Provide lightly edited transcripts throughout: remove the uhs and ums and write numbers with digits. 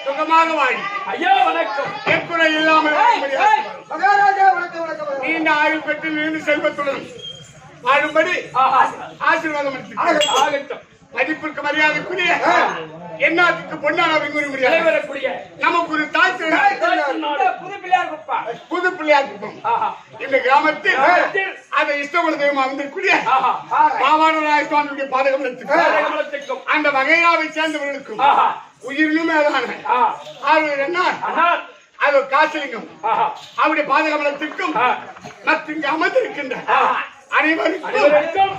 சுகமாக வாழி. ஐயா வணக்கம். எக்குறை இல்லாமல் மகாராஜா வணக்கம் வணக்கம். நீண்ட ஆயுள் பெற்று நீண்ட செல்வத்துடன் வாழும்படி ஆசீர்வாதம் ஆகட்டும். மதிப்பிற்கு மரியாதைக்குரிய என்னாத்துக்கு பொன்னான தலைவரக்கூடிய நமக்கு ஒரு தாய் புது பிள்ளையார் குப்பா. புது பிள்ளையார் குப்பம் இந்த கிராமத்தில் அதை இஷ்டகுல தெய்வம் அமைந்திருக்கூடிய பாவாணராய சுவாமியுடைய பாதகமலத்துக்கும் அந்த வகையாவை சேர்ந்தவர்களுக்கும் உயிரினும் மேலான என்ன அது காசிலிங்கம் அவருடைய பாதகமலத்திற்கும் மற்றும் இங்கு அமர்ந்திருக்கின்ற அனைவருக்கும்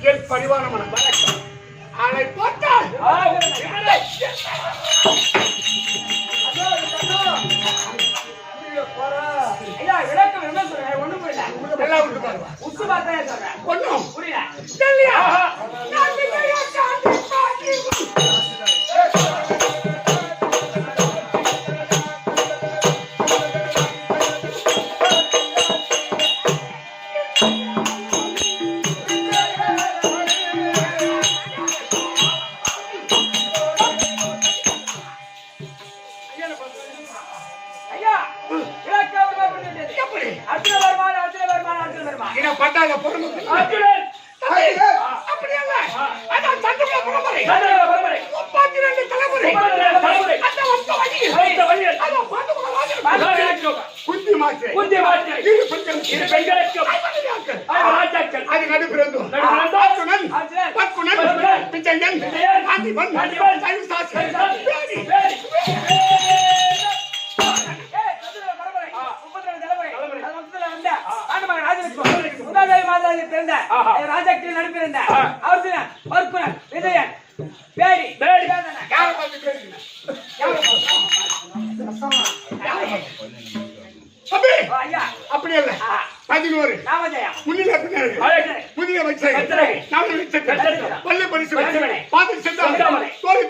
என் பரிவான மனம் வணக்கம். அதை போட்டால் விளக்கம் என்ன சொல்றேன் ஒண்ணும் புரியல. உத்து பார்த்தா சொல்றேன் ஒண்ணும் புரியல. பட்டாத பொறுமை அது நடுப்பிறந்தோம் ராஜாக்கள் நடிப்பிருந்த அர்ஜுனன் பர்குணன் விஜயன் பேடி அப்படி அல்ல 11 முன்னிலை புதிய பள்ளி பரிசு பாதம் சென்றால் தோழி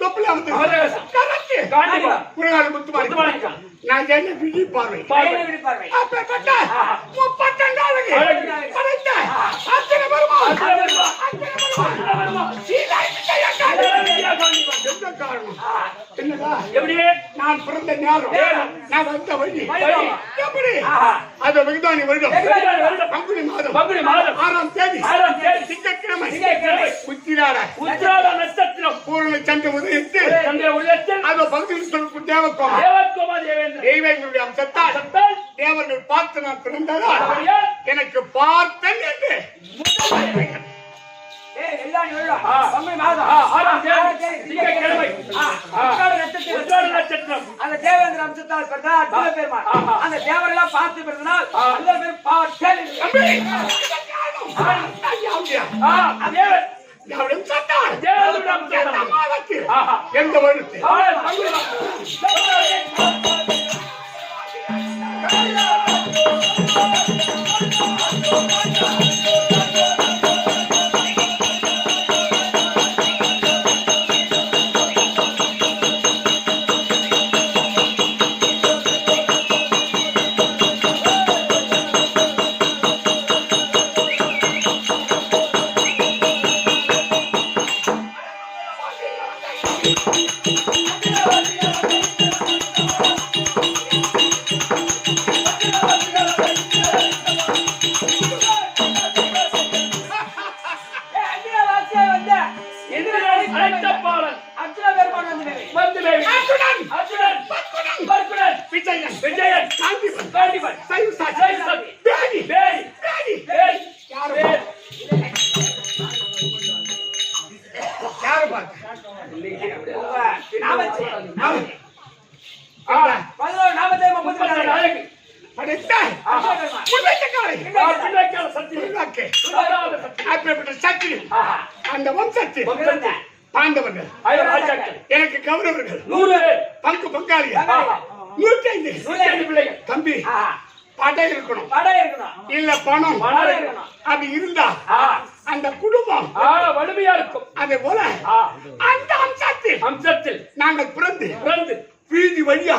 தொப்பில் முருகாடு முத்துமாரி நான் என்ன விழி பார்வை அப்பேற்பட்ட 32 நான் பிறந்த நேரம் நான் வந்த வழி எப்படி அது விகிதானி வருடம் பங்குனி மாதம் 6ஆம் தேதி திங்கட்கிழமை உத்திராட நட்சத்திரம் பூரண சந்திர உதயத்தில் அது பகுதியில் தேவக்கோமா தெய்வங்களுடைய அம்சத்தால் தேவர்கள் பார்த்து நான் பிறந்ததால் எனக்கு பார்த்தேன் என்று அந்த தேவேந்திர அம்சத்தால் அந்த தேவரெல்லாம் பார்த்து பிறந்தனால் எந்த வருத்து அந்த வம்சத்தில் பாண்டவர்கள் எனக்கு கௌரவர்கள் 100 பங்கு பங்காளிகள் 105 பிள்ளைகள் தம்பி படை இருக்கணும் இல்ல பணம் அப்படி இருந்தா அந்த குடும்பம் வலிமையா இருக்கும். அதே போல அந்த அம்சத்தில் நாங்கள் பிறந்து வீதி வழியா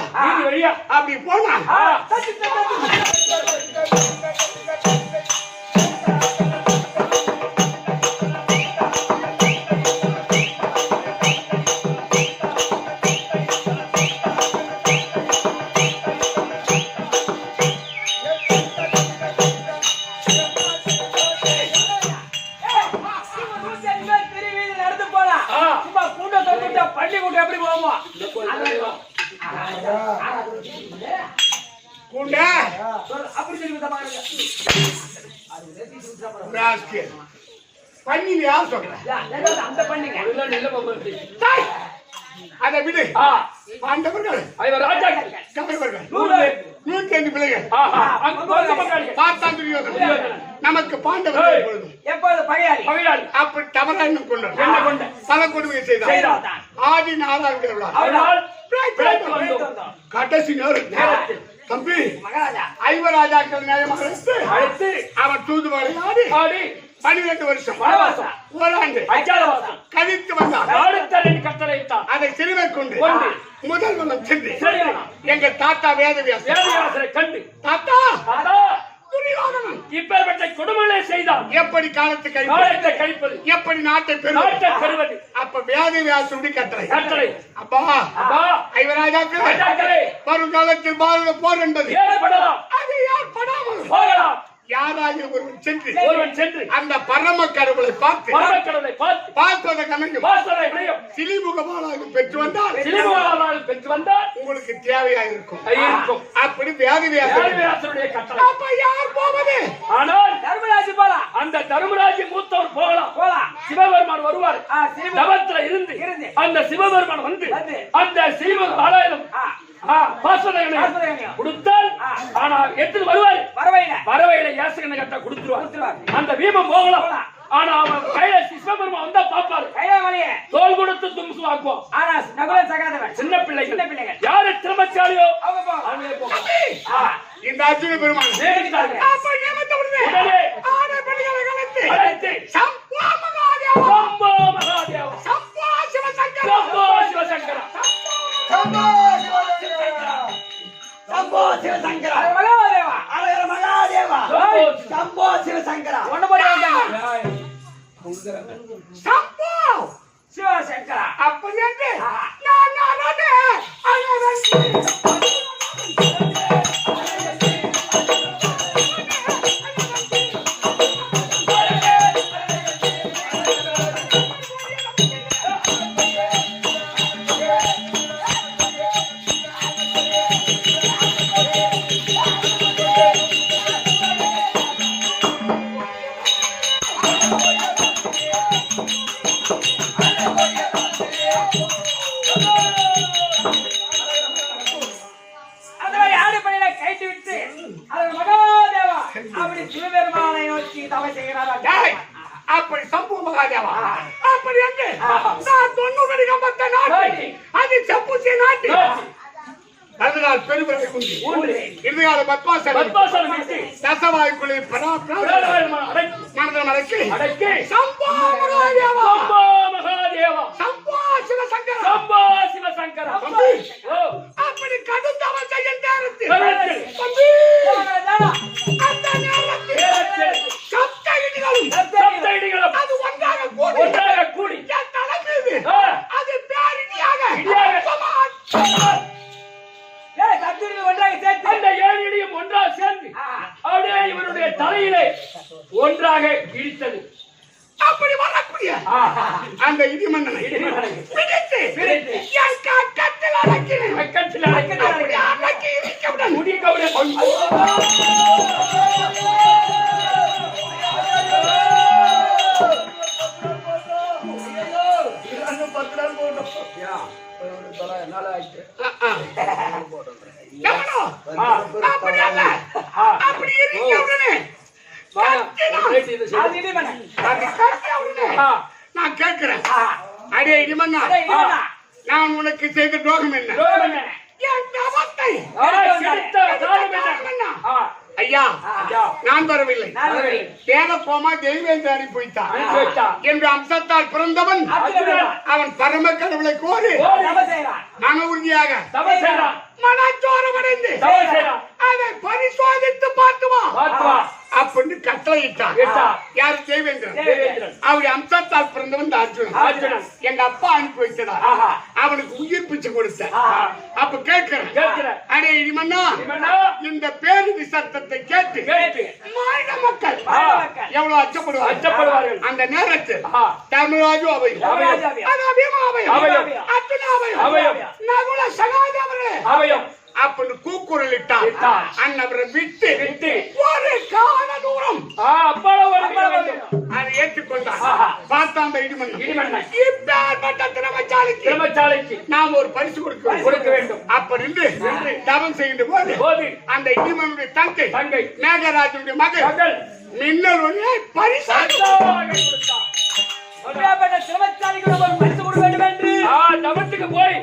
அப்படி போனா கூண்டா அப்படி சொல்லி விட்டா பாருங்க. ராஸ்கல் பண்ணி யார் சொல்ற அந்த பண்ணுங்க. அதை விடு. பாண்டவர்கள் கவர்வர்கள் 105 பிள்ளைகள் பார்த்தான் துரியோதனன். நமக்கு பாண்டவர்கள் எப்பொழுதும் எப்போது பகையாளி அப்படி தவறா எண்ணம் கொண்டார். பல கொடுமை செய்தார். ஆதி நாராயணர்கள் கடைசி நேரத்தில் தம்பி ஐவராஜாக்கள் நியாயமாக அழைத்து அவன் தூதுவாரி ஆடி 12 வருஷம் ஓராண்டு கழித்து வந்தான். அதை சிறுவை கொண்டு முதல் வண்ணம் சென்று எங்கள் தாத்தா வேதவியாசரை கண்டு தாத்தா துரியோதனன் இப்பேற்பட்ட கொடுமைகளை செய்தான். எப்படி காலத்தை கழிப்பது, எப்படி நாட்டை பெறுவது. அப்ப வேதவியாசருடைய கட்டளை அப்பா ஐவராஜாக்களே வருங்காலத்தில் பாரத போர் என்பது ஏற்படலாம். அது ஏற்படாமல் போகலாம். யாராக ஒருவன் சென்று அந்த பரம கடவுளை பார்ப்பதை கணக்கு சிலிமுகமானாக பெற்று வந்தால் உங்களுக்கு தேவையா இருக்கும். அப்படி வியாதிவியாசருடைய கட்டளை. அப்ப யார் போவது? ஆனால் தர்மராஜ் போலாம். அந்த தர்மராஜ் மூத்தவர் போகலாம். சிவபெருமான் வருவார். தவத்துல இருந்து அந்த சிவபெருமான் வந்து அந்த சிவ ஆலயம் கொடுத்தால் ஆனா எடுத்து வருவார். வரவையில யாசகனை கட்ட கொடுத்துருவார். அந்த வீமம் போகலாம். ஆனா அவன் கையில சிவபெருமான் வந்தா பாப்பாரு. தோல் கொடுத்து தும்சுவாக்குவோம். ஆனா நகுலன் சகாதேவன் சின்ன பிள்ளைகள் யாரு திறமச்சாலியோ அவங்களே போகலாம். இந்த அர்ஜுன பெருமான் சம்போ மகாதேவ சம்போ சிவசங்கர சம்போ சிவசங்கர மகாதேவா சம்போ சிவசங்கர சம்போ சிவசங்கர அப்படி என்று அப்படி சம்பு மகாதேவா அப்படி என்று நான் 90 கம்பத்த நாட்டி அது செப்புசி நாட்டி அதனால் பெருமிறை குந்தி இறுதியால பத்மாசனம் தசவாய்க்குள்ளே மனதில் அடக்கி சம்போ மகாதேவா சம்போ சிவசங்கர அப்படி கடுந்தவன் செய்ய நேரத்தில் அந்த நேரத்தில் சப்த இடிகளும் அது ஒன்றாக கூடி என் தலை மீது அது பேரிடியாக அந்த ஏழியும் ஒன்றாக சேர்ந்து அப்படியே இவருடைய தலையிலே ஒன்றாக இடித்தது. அப்படி வரக்கூடிய அந்த இடிமன்னனை பிடித்து என் கட்டில் அடக்கி இடிக்கவுடன் முடிக்கவுடன் அப்படி இருக்கவுடனே நான் கேட்கிறேன், அடே இடிமன்னா, நான் உனக்கு செய்த துரோகம் என்ன? என் தவத்தை ஐயா நான் வரவில்லை. தேவப்போமா தெய்வேந்திர அனுப்பித்தார் என்று அம்சத்தால் பிறந்தவன் அவன் பரம கடவுளை கோரி மன உறுதியாக மனச்சோரம் அடைந்து அதை பரிசோதித்து பார்த்துவா அப்படின்னு கட்டளையிட்டான். இட்டான். யாரு? தேவேந்திரன். தேவேந்திரன். அவருடைய அம்சத்தால் பிறந்தவன் இந்த அர்ஜுனன். அர்ஜுனன். எங்க அப்பா அனுப்பி வைத்ததா ஆஹா. அவனுக்கு உயிர் பிச்சை கொடுத்த. ஆஹா. அப்ப கேட்கிறேன், கேட்கிறேன். அடே இடிமன்னா, இவனா இந்த பேருந்து சத்தத்தை கேட்டு கேட்டு மாநில மக்கள் எவ்வளவு அச்சப்படுவார்கள். அச்சப்படுவார்கள். அந்த நேரத்தில் ஆஹா. தமிழ்ராஜு அவையும், தமிழ்ராஜு அபிமா அவையும், அவையும், அர்ஜுனா அவையும், அவையும், நகுல சகாதேவரே அவயம் அப்படின்னு கூக்குரல் இட்டான். இட்டான். அன்னவரை விட்டு விட்டு ஒரு கால தூரம் அப்பால வேண்டும். அதை ஏற்றுக்கொண்டான். ஆஹா. பார்த்தா அந்த இடிமன்னன், இடிமன்னன். இப்பேற்பட்ட திறமைசாலிக்கு திருமச்சாலைக்கு நாம் ஒரு பரிசு கொடுக்க கொடுக்க வேண்டும். அப்படி என்று தவம் செய்கின்ற போது போது அந்த இடிமனுடைய தங்கை தங்கை மேகராஜனுடைய மகள் மகள் மின்னல் ஒளியை பரிசாக அல்லாஹ் கொடுத்தான். அப்படியாப்பட்ட சிவச்சாரிக்கு நம்ம ஒரு பரிசு கொடுக்க வேண்டும் என்று தவத்துக்கு போய்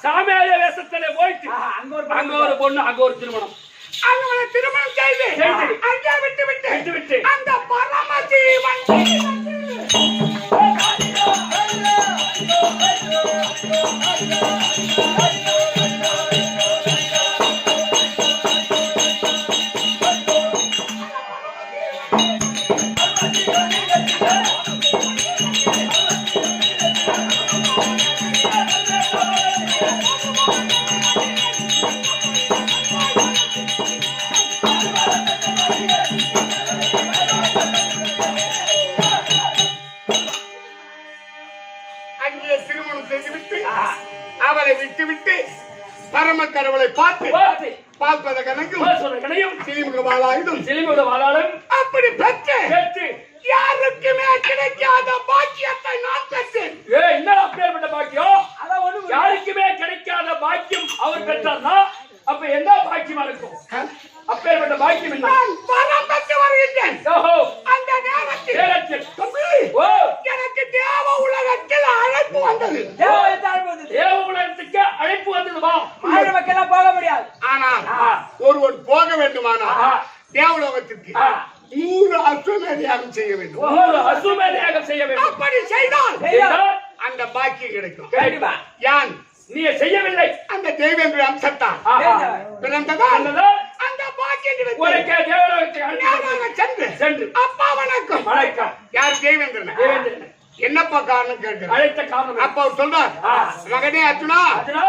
சாமியார வேஷத்துல போயிட்டு அங்க ஒரு பொண்ணு அங்க ஒரு திருமணம் அவங்களை திருமணம் செய்து செய்து. அங்கே விட்டு விட்டு விட்டு விட்டு அந்த பரமஜீவன் அங்கே திருமணம் செய்துவிட்டு அவளை விட்டுவிட்டு பரம கடவுளை பார்த்து பார்த்து பார்ப்பத கணக்கும் சொன்ன கணையும் சிலிமுக வாழாயுதும் சிலிமுக வாழாலும் அப்படி பெற்று கேட்டு யாருக்குமே கிடைக்காத பாக்கியத்தை நான் பெற்றேன். என்னடா அப்பேற்பட்ட பாக்கியம் அதான் ஒண்ணு யாருக்குமே கிடைக்காத பாக்கியம் அவர் பெற்றார்னா அப்ப என்ன பாக்கியமா இருக்கும்? அப்பேற்பட்ட பாக்கியம் என்ன? நான் வரம் பெற்று வருகின்றேன். ஓஹோ அந்த நேரத்தில் நேரத்தில் தம்பி, ஓ எனக்கு தேவ உலகத்தில் அழைப்பு வந்தது. தேவ உலகத்துக்கு அழைப்பு வந்ததுமா? மாநில மக்கள் எல்லாம் போக முடியாது. ஆனால் ஆ. ஒருவன் போக வேண்டுமானால் ஆ. தேவலோகத்திற்கு ஆ. 100 அஸ்வமேதியாகம் செய்ய வேண்டும். ஒரு அசுமேதையாக செய்ய வேண்டும். அப்படி செய்தால் செய்தால் அந்த பாக்கியம் கிடைக்கும். கண்டிப்பா. யான் நீ செய்யவில்லை. அந்த தெய்வேந்திர அம்சத்தான் ஆஹா. பிறந்ததால் நல்லதா? அந்த பாக்கியம் கிடைக்கும். உனக்கு தேவலோகத்துக்கு அழைப்பு நேராக சென்று சென்று அப்பா வணக்கம். வணக்கம். யார்? தேவேந்திரன். தேவேந்திரன். என்னப்பா காரணம் கேட்கிறேன். அழைத்த காரணம் அப்பா அவர் சொல்றார், ஆ. மகனே அர்ஜுனா, அதுனா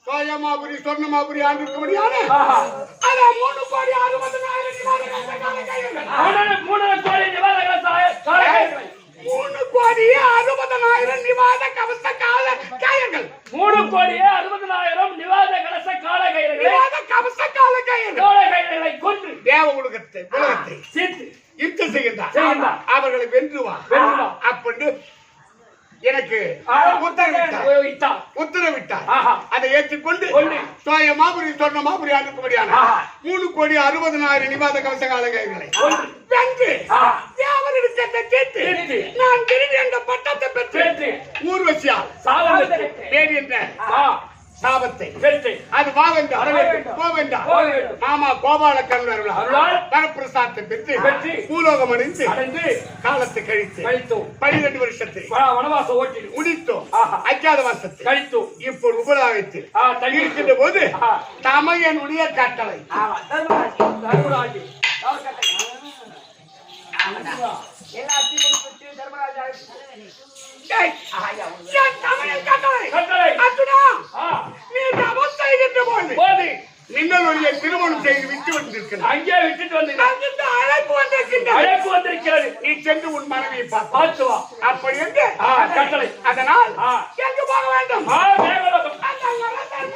சோயமாபுரி சொர்ணமாபுரி ஆண்டிற்கு முடியாது. ஆஹா. அத 3 கோடி 60,000 மூணு கோடி நிவாரண காலங்கள் 3 கோடியே 60,000 நிவாத கவச கால காயங்கள். 3 கோடியே 60,000 நிவாத கலச காலகைகளை நிவாத கவச கால காயங்கள். காலகைகளை கொன்று தேவ உலகத்தை சீத்து யுத்தம் செய்கின்றார். செய்கின்றார். அவர்களை வென்றுவா வென்றுவா. அப்படின்னு எனக்கு உத்தரவிட்டார். உத்தரவிட்டார். ஆஹா. அதை ஏற்றுக்கொண்டு கொண்டு சோயமாபுரி சொர்ணமாபுரி ஆண்டுக்கும்படியான ஆஹா. 3 கோடி 60,000 நிவாத கவச கால காயங்களை கொன்று வென்று ஆஹா. தேவனிடத்தை தீர்த்து தீர்த்து நான் திரும்பி அந்த பட்டத்தை பெற்று பெற்று ஊர்வசியால் சாபம் பெற்று வேறு என்ற ஆ. சாபத்தை பெற்று அது வா வேண்டாம் வர வேண்டும். போ வேண்டாம். போக வேண்டும். மாமா கோபால கருணாருள் அருளால் வரப்பிரசாதத்தை பெற்று பெற்று பூலோகம் அடைந்து அடைந்து காலத்தை கழித்து கழித்தோம். 12 வருஷத்தை வனவாசம் ஓட்டினோம். முடித்தோம். ஆஹா. அஜாத வாசத்தை கழித்தோம். இப்போ உபலாயத்தில் தண்ணி இருக்கின்ற போது ஆ. தமையனுடைய கட்டளை ஆமா, தர்மராஜ். தர்மராஜ். அவர் கட்டளை. எல்லாத்தையும் கொடுத்துட்டு தர்மராஜா ஏய், என் தமையன் கட்டளை. கட்டளை. அர்ஜுனா, ஆ. நீ தவம் செய்கின்ற போது போது மின்னல் ஒளியை திருமணம் செய்து விட்டு வந்திருக்கிறார். அங்கே விட்டுட்டு வந்து அங்கிருந்து அழைப்பு வந்திருக்கின்றது. அழைப்பு வந்திருக்கிறது. நீ சென்று உன் மனைவியை பார்த்து பார்த்து வா. அப்படி என்று கட்டளை. அதனால் ஆ. எங்கு போக வேண்டும்? தேவலோகம். அந்த வரதன்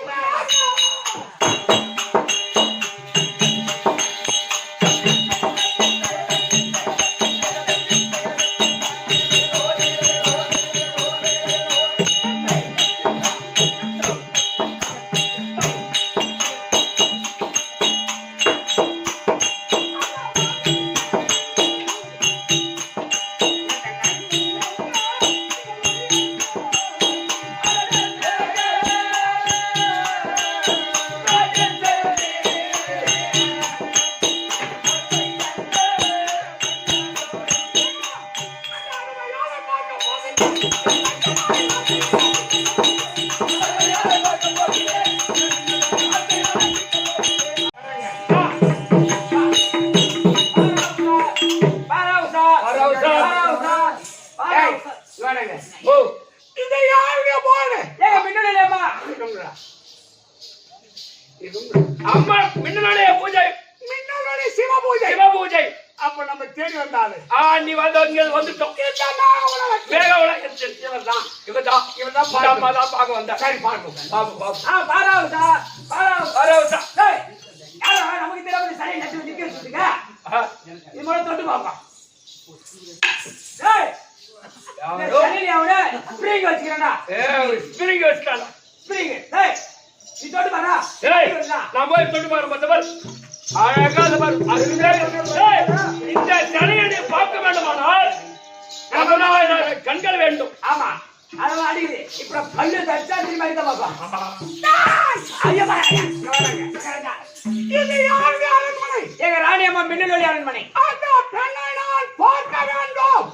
அம்மா மின்னலுடைய பூஜை மின்னலுடைய சிவ பூஜை. சிவ பூஜை. அப்ப நம்ம தேடி வந்தாரு. நீ வந்து இங்க வந்துட்டோம். வேக இவதான் இவதான் பார்க்க வந்தா. சரி பார்ப்போம். பாராவுதா வரவுதா. யாரோ நமக்கு தெரியாம சரி நட்டு நிக்க வச்சுங்க. இது மட்டும் தொட்டு பாப்பா. டேய் சரி அவனே ஸ்ப்ரிங் வச்சுக்கறடா. ஸ்பிரிங் வச்சுட்டானா? ஸ்ப்ரிங். டேய் நீ தொட்டு பாரா. நான் போய் தொட்டு பாரு மத்தவர். அழகா பாரு. இந்த தலையை நீ பார்க்க வேண்டுமானால் கண்கள் வேண்டும். ஆமா அதெல்லாம் அடிக்குது. இப்ப பல்லு தச்சா திரும்பி அடிக்க பாப்பா. ஐயா இது யாருடைய அரண்மனை? எங்க ராணி அம்மா மின்னலொளி அரண்மனை. அந்த பெண்ணை நான் பார்க்க வேண்டும்.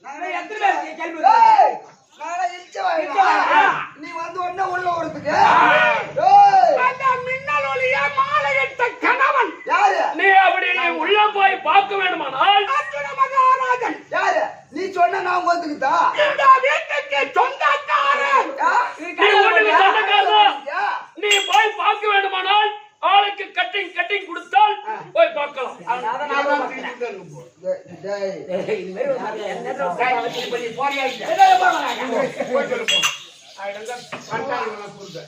நாங்க எத்தனை பேர் கேள்வி ஏய், நானே இழுச்சவாயிடா. நீ வந்து உடனே உள்ள ஓடுறதுக்கு. அந்த மின்னலொளிய மாலையிட்ட கணவன் யாரு? நீ அப்படி நீ உள்ள போய் பார்க்க வேண்டுமானால் அர்ஜுன மகாராஜன். யாரு? நீ சொன்ன நான் வந்துக்குதா? இந்த வீட்டுக்கு சொந்தக்காரன். நீ ஒண்ணுக்கு சொந்தக்காரன். யா? நீ போய் பார்க்க வேண்டுமானால் ஆளுக்கு கட்டிங் கொடுத்தால் போய் பார்க்கலாம். டேய், இது மாதிரி ஒரு மாதிரி என்ன போறியா இல்ல? ஏய் பாப்பா. போய் சொல்லு போ. அடங்க பண்டாங்க புரியுது.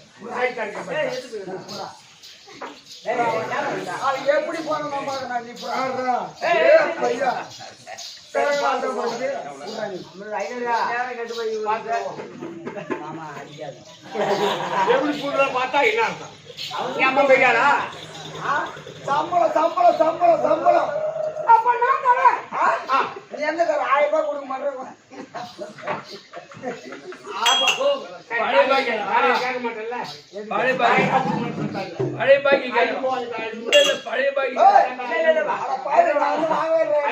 அது எப்படி போறோம் பாருங்க. நீ பாடுறா. ஏய் பையா. எப்படி புரியுதா பார்த்தா என்ன அர்த்தம்? ஏமா பெரியாரா? சம்பளம் சம்பளம் சம்பளம் சம்பளம். அப்ப நான் தரேன். நீ என்ன தர? 1000 ரூபாய் கொடுக்க மாட்டேன். பழைய பாக்கி கேட்க மாட்டேன்ல. பழைய பாக்கி பழைய பாக்கி பழைய பாக்கி அட பாரு, நான் வந்து வாங்குறேன்.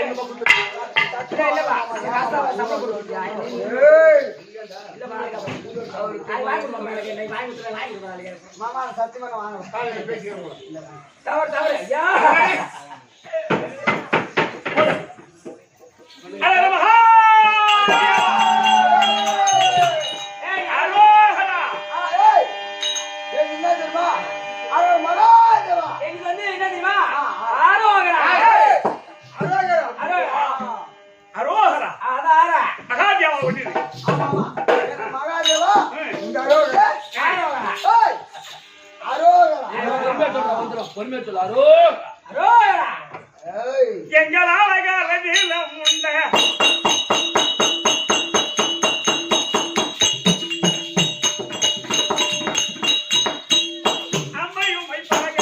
ஏய், மாமா சத்தியமா வாங்குறேன். பேசிக்கிறோம். தவறு ஐயா. என்ன தெரியுமா? அவ மகாதேவா. எங்க வந்து என்ன தெரியுமா? ஆரோகரா. அரோகரா அதாரா. மகாதேவா ஒட்டிடு. ஆமா என்ன மகாதேவா? இந்த அரோகரா. ஆரோகரா. ஏய் அரோகரா. பொறுமையா சொல்லு அரோகரா. ஆரோகரா. ஏய் எங்கள் அழகாரதிலம் உண்ட அம்மையும் வைப்பாக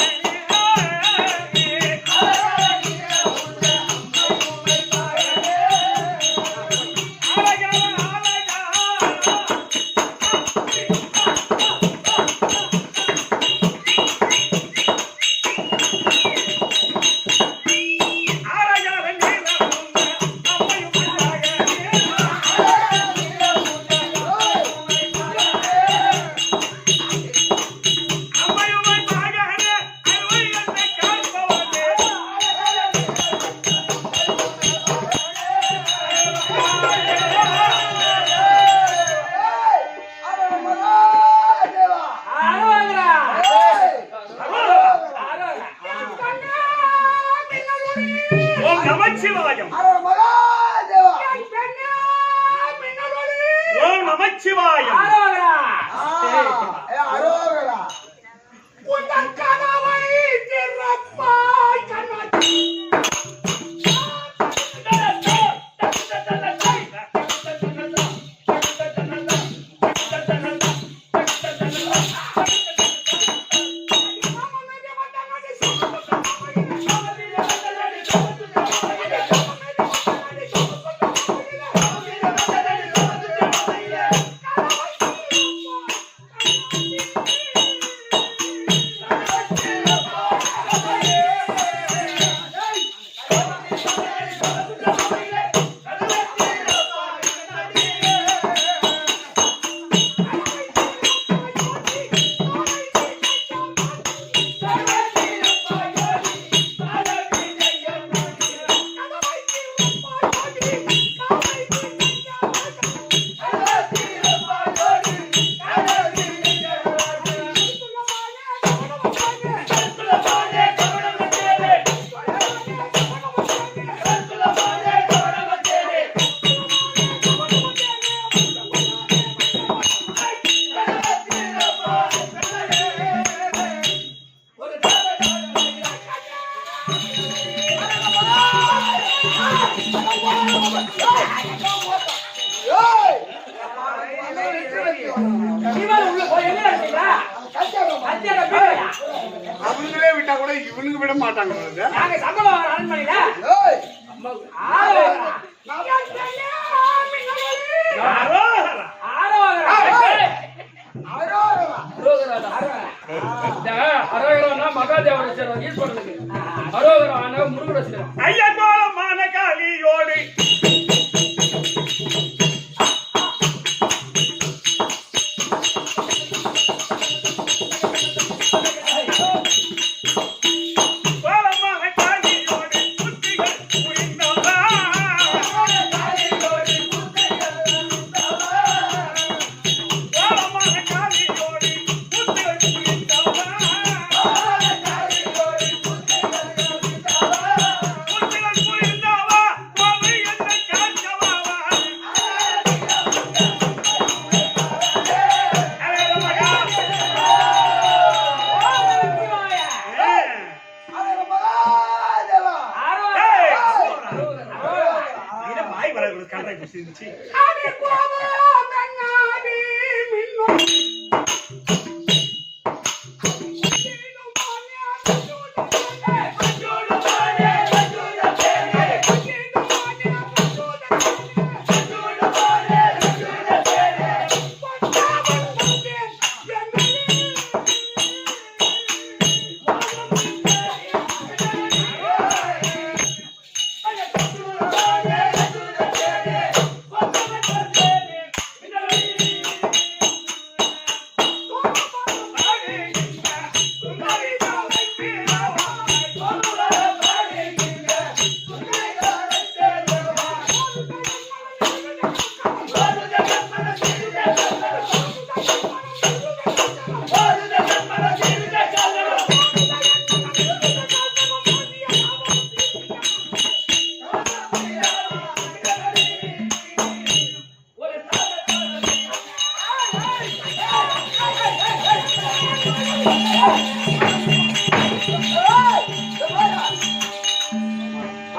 ஆராயாரதிலம் உண்ட அம்மையும் வைப்பாக இவனுக்கு விட மாட்டாங்க போல. நாங்க சம்பளம் அரண்மனையில ஏய், ஆரோகரா ஆரோகரா அரோகரா. மகாதேவன சேரம் ஈஸ்வரனுக்கு அரோகரான முருகன சேரம் ஐயா கோலமான காளியோடு கோலமான காளியோடு புத்திகள் புரிந்தவா. கோலமான காளியோடு புத்திகள் புரிந்தவா. புத்திகள் புரிந்தவா, கோவை என்னை காக்கவாவா. அரே மகா. அரே மகாதேவா. ஏய். ஆரோகரா இது வாய் வரது கண்டை குசிந்துச்சு.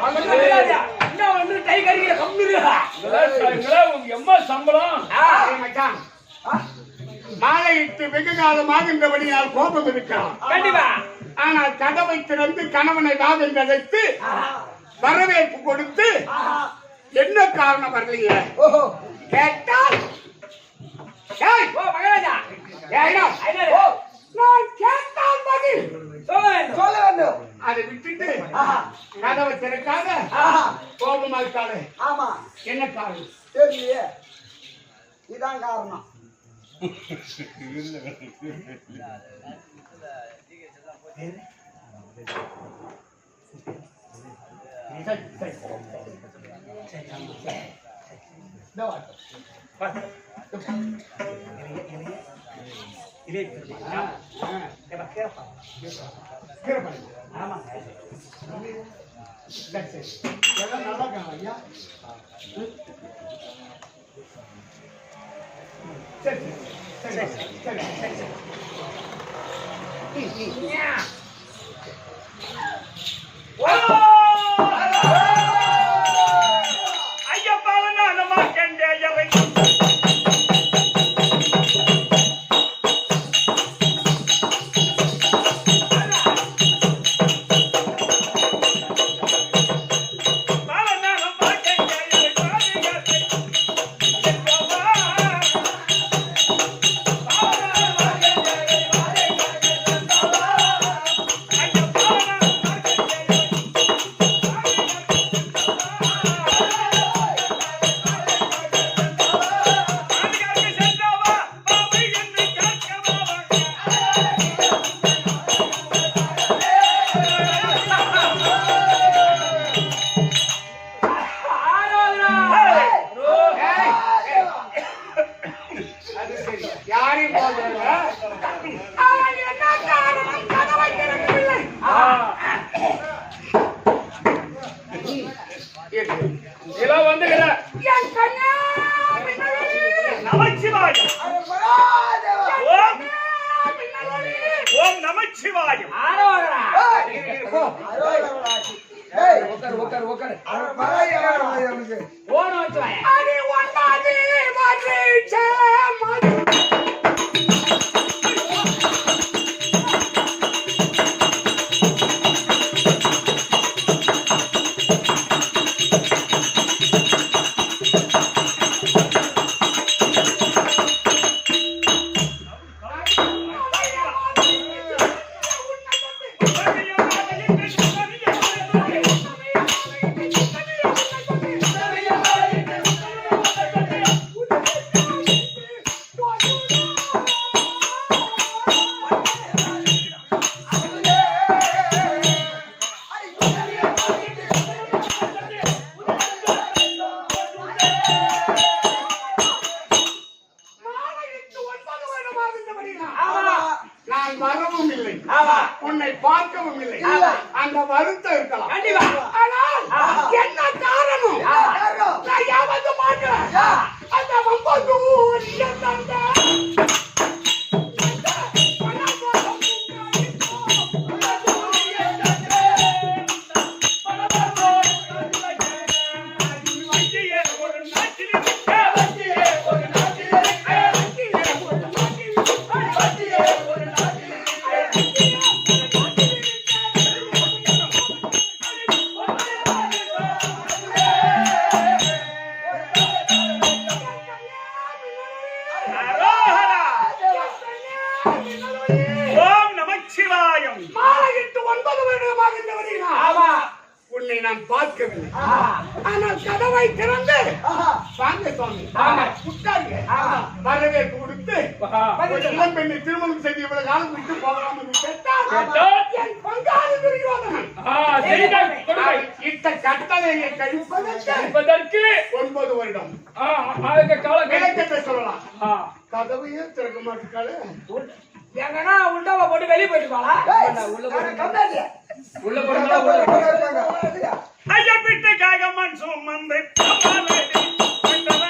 இன்னும் வந்து கை கறிக்கிற கம்மிருக்கா உங்க எம்மா சம்பளம் ஏய் மச்சான், மாலையிட்டு வெகு காலமாகின்றபடியால் கோபம் இருக்கலாம். கண்டிப்பா ஆனால் கதவை திறந்து கணவனை வாவென்று அழைத்து வரவேற்பு கொடுத்து என்ன காரணம் வரலையே ஓஹோ. கேட்டால் ஏய், ஓ மகாராஜா ஏய்டா, ஐயரே ஓ, நான் கேட்டால் பதில் சொல்ல வேண்டும் சொல்ல வேண்டும். அதை விட்டுட்டு ஆஹா, கதவை திறக்காத ஆஹா. கோபமா இருக்காது. ஆமா, என்ன காரணம்? தெரியலையே. இதான் காரணம். சரி, சரி. இதோ வா. இதெல்லாம் வந்துக்கிற நமச்சிவாயம். அரே மகாதேவா. ஓம் ஓம் நமச்சிவாயம். ஆரோகரா அரோகரா. ஏய், உட்காரு உட்காரு உட்காரு அரே மகாதேவா எனக்கு. போன வச்சு வாயா அடி ஒன்னாதி மகிழ்ச்சே மது. நான் வரவும் இல்லை, ஆமா. உன்னை பார்க்கவும் இல்லை. ஆமா. அந்த வருத்தம் இருக்கலாம். கண்டிப்பா. ஆனால் என்ன காரணம்? நான் யாவது மாட்டேன். அந்த 9 ஊரிய தந்த ஓம் நமச்சிவாயம். மாலையிட்டு 9 வருடமாக இந்த வருகிறார். ஆமா. உன்னை நான் பார்க்கவில்லை. ஆஹா. ஆனால் கதவை திறந்து ஆஹா. வாங்க சுவாமி, ஆமா. உட்காருங்க. ஆமா. வரவேற்பு கொடுத்து ஆஹா. ஒரு இளம் பெண்ணை திருமணம் செய்து இவ்வளவு காலம் விட்டு போகலாம் என்று கேட்டால் கேட்டால் என் பங்காளி துரியோதனன் செய்தால் கொடுமை. இட்ட கட்டளையை கழிப்பதற்கு இப்பதற்கு 9 வருடம் அதுக்கு காலம் விளக்கத்தை சொல்லலாம். ஆ. கதவையே திறக்க மாட்டாளே. எங்கன்னா உண்டாவ போட்டு வெளிய போயிட்டு போலாம். உள்ள போய் உள்ள போறதா உள்ள ஐயா பிட்டுக்காக மண் சுமந்து கமலடி கண்டவா.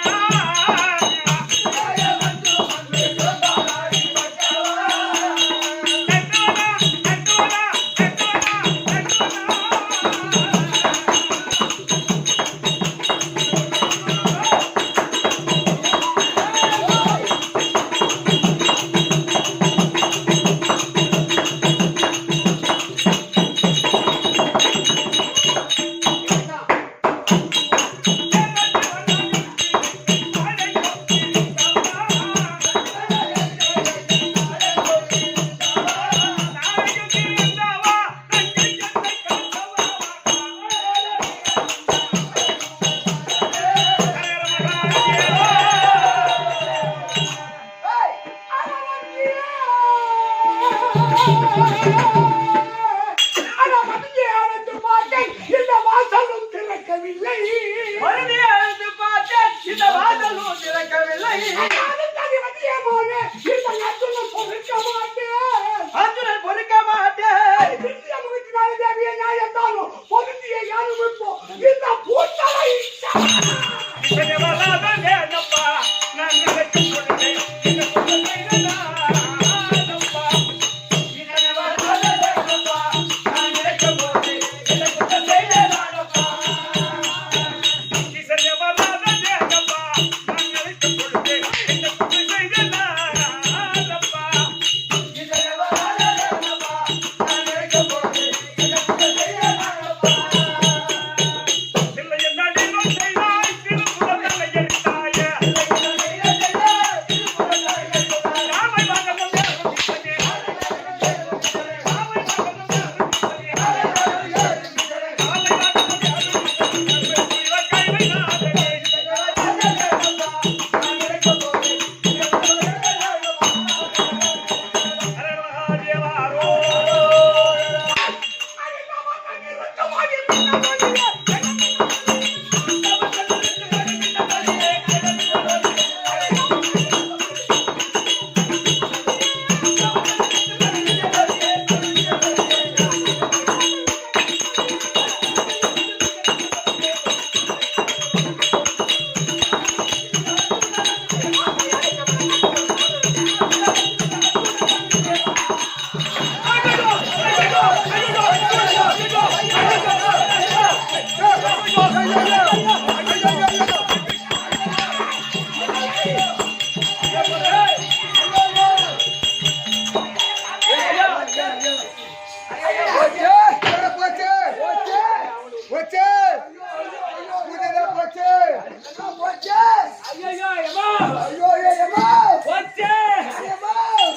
இந்த வாசலும் திறக்கவில்லை. மறுபடியும் எழுந்து பார்த்தேன், இந்த வாசலும் திறக்கவில்லை. இந்த நட்டுடன் பொறுக்க மாட்டேன். அர்ஜுனன் பொறுக்க மாட்டேன். இந்திய முகத்தினால தேவியை நான் என்றாலும் பொருந்திய யாரும் இருப்போம். இந்த பூத்தலை இசைய வராத நேரப்பா, நான் நினைக்கும் பொழுதே இந்த புத்தகத்தை நானப்பா. இசைய வராத நேரப்பா, நான் நினைக்கும் பொழுதே இந்த புத்தகத்தை நானப்பா. இசைய வராத நேரப்பா, நான் நினைக்கும் பொழுதே இந்த புத்தகத்தை நானப்பா. இசைய வராத நேரப்பா, நான் நினைக்கும் பொழுதே இந்த புத்தகத்தை நானப்பா. இல்லை என்ன நீனும் செய்தாய் திருப்புறங்களை எடுத்தாய. ராமை வாங்க முடியாது. ராமை வாங்க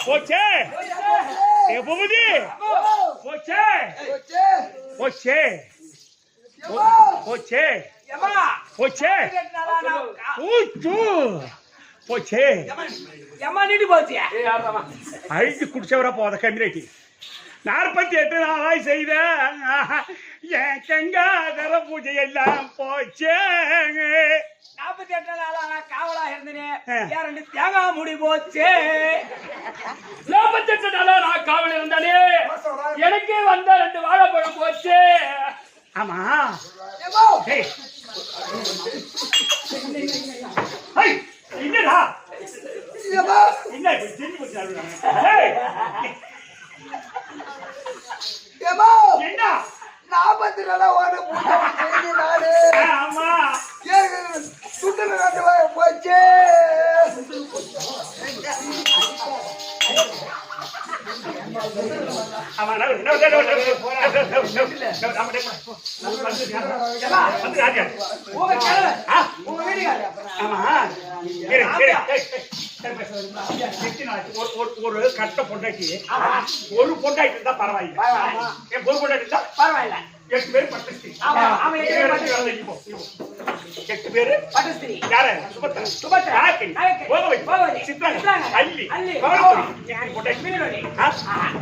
போச்சே ஏ பூபதி போச்சே போச்சே போச்சே ஏம்மா, போச்சே கேட்டனாலா நான் ஊச்சு போச்சே ஏம்மா நீடி போச்சு. அழிஞ்சு குடிச்சவரா போத கம்யூனிட்டி 48 நாளாய் செய்த என் கங்காதர பூஜை எல்லாம் போச்சே 48 நாளா நான் காவலா இருந்தேனே, ஏன் 2 தேங்காய் முடி போச்சு. 48 நாளா நான் ஏம்மா, என்ன 40 நாளா ஓட பூஜை செய்து நானு. ஆமா ஏன் சுத்தல நாட்டு போச்சு. ஆமா நான் உங்க கிழமை, உங்க வீட்டுக்காரர். ஒரு கட்ட பொண்டாட்டி ஒரு பொண்டாட்டி இருந்தா பரவாயில்ல. என் ஒரு பொண்டாட்டி இருந்தா பரவாயில்ல. 8 பேர் பட்டஸ்திரி. ஆமா, ஆமா, 8 பேர் 8 பேரு பட்டஸ்திரி. யாரு? சுபத்ரா, சுபத்ரா, நாயகி, நாயகி, கோகவதி, கோகவதி, சித்ராங்க, சித்ராங்க, அல்லி, அல்லி, பவளக்கொடி. பொண்டாட்டி. மீனோடி.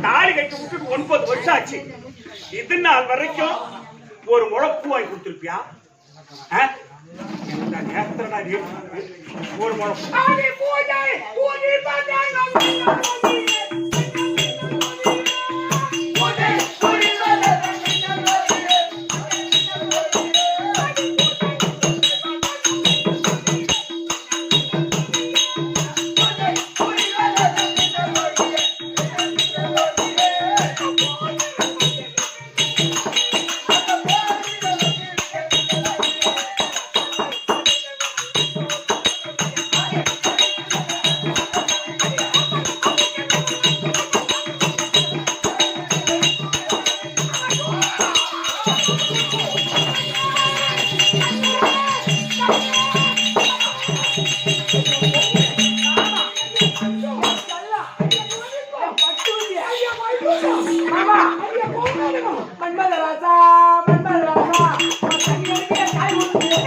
தாலி கட்டி விட்டுட்டு 9 வருஷம் ஆச்சு. இது நாள் வரைக்கும் ஒரு முழப்பூ வாங்கி கொடுத்துருப்பியா? ஒரு முழப்பூ மன்மதராசா, மன்மதராசா, கண்ணிலே காய் ஊத்துது.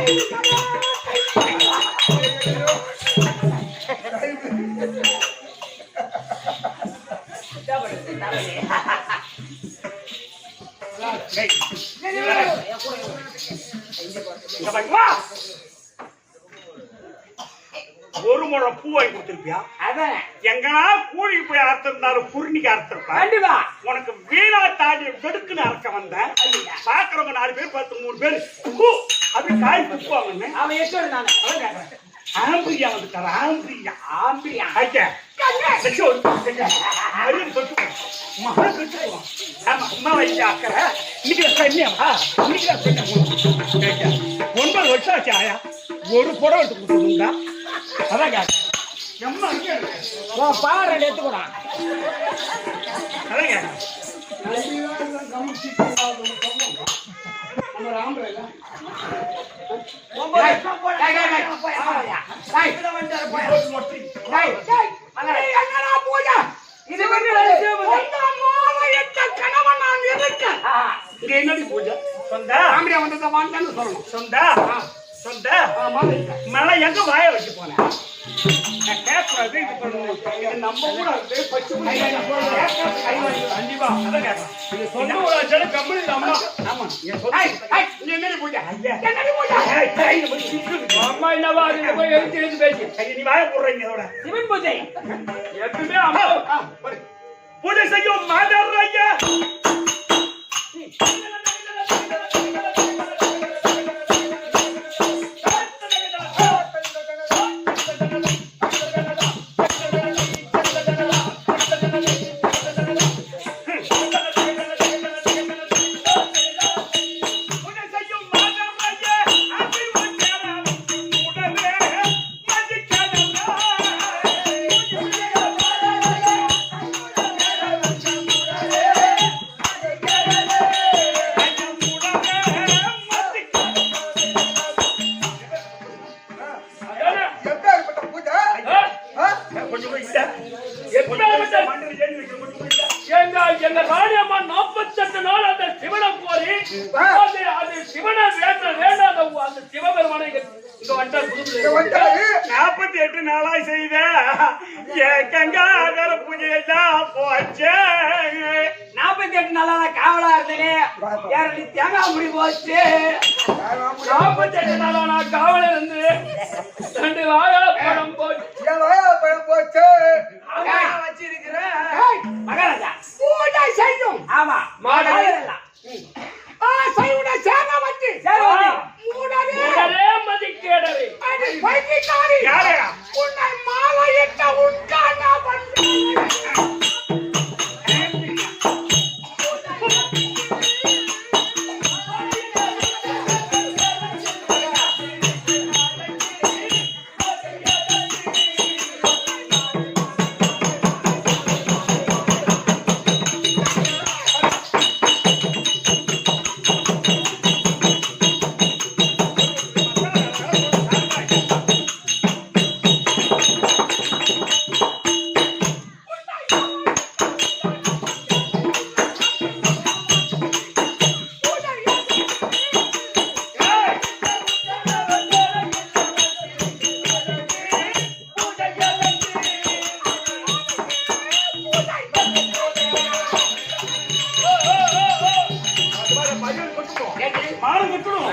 ஒரு முழம் பூ வாங்கி கொடுத்துருப்பியா? அதான் எங்கன்னா கூலிக்கு போய் அறுத்திருந்தாலும் குருணிக்கு அறுத்திருப்பா. கண்டிப்பா. உனக்கு வீணா தாண்டிய வெடுக்குன்னு அறுக்க வந்தேன். பாக்குறவங்க 4 பேர் 10 3 பேர் அப்படி காய் துப்புவாங்கன்னு அவன் எத்தோடு நானு அவன் கேட்கறேன். ஆம்பிரியா வந்துட்டாரு. ஆம்பிரியா ஆம்பிரியா. ஐயா ஒன்பது வருஷம் ஆச்சு ஆயா. ஒரு புடவை எடுத்து கொடுத்துருந்தா அதான் கேட்க பாரு எடுத்துக்கூடாது. அதான் கேட்க என்னடி பூஜை சொந்தா ஆம்படியா வந்ததை வாங்கன்னு சொல்லணும். சொந்தா சொந்தா மழை எங்க வாய வச்சு போனேன். கேட்கக்கூடாது. இது பண்ணணும். இது நம்ம கூட இருக்கு. பச்சை கண்டிப்பா அதான் கேட்கணும். இது சொந்த ஒரு ஆச்சாரம் கம்பெனி அம்மா. ஆமா என்னடி பூஜை? அம்மா என்னவா அது போய் எழுத்து எழுத்து பேசி நீ வாய போடுறீங்க அதோட சிவன் பூஜை எப்பவுமே அம்மா பூஜை செய்யும் மாதர் ஐயா. எங்க ராணியம்மா 48 நாள் அந்த சிவனை கோரி அது சிவனை வேண்டாத அந்த சிவபெருமானை இங்க வந்துட்டார். 48 நாளாய் செய்த கங்காதர பூஜையெல்லாம் போச்சு. 48 நாளா காவலா இருந்தேன். தேங்காய் முடி போச்சு. 48 நாளா நான் காவல இருந்து 2 வாழைப்பழம் போச்சு. வச்சிருக்கிறேன் மகாராஜா. பூஜை செய்யும். ஆமா மாடலாம் செய்யுட சேன வச்சு உடனே மதிக்கேடவே அது பைத்தியக்காரி. யாரு? உன்னை மாலையிட்ட உட்கார்ந்தா பண்ணு. மானம் கட்டணும்.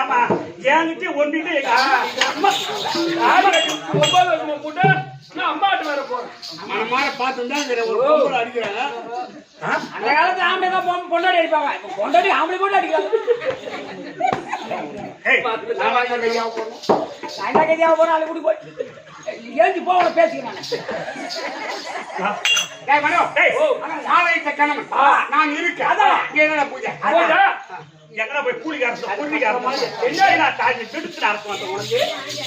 ஆமா என்கிட்ட ஒன்றுட்டு அம்மாட்டு வேற போறேன். ஒரு பொம்பளை அடிக்கிறாங்க. அந்த காலத்துல ஆம்பளை தான் பொண்டாடி அடிப்பாங்க. இப்ப பொண்டாடி ஆம்பளை போட்டு அடிக்கிறாங்க. சாயந்தா கதியாக போறோம் அது கூடி போய் ஏஞ்சி போக பேசிக்கிறாங்க. ஆலயத்தை கணவன் நான் இருக்கேன். அதான். என்ன பூஜை எங்கடா போய் கூலிக்காரன் கூலிக்காரன் என்ன தாய் கெடுத்து அர்த்தம் வந்த உனக்கு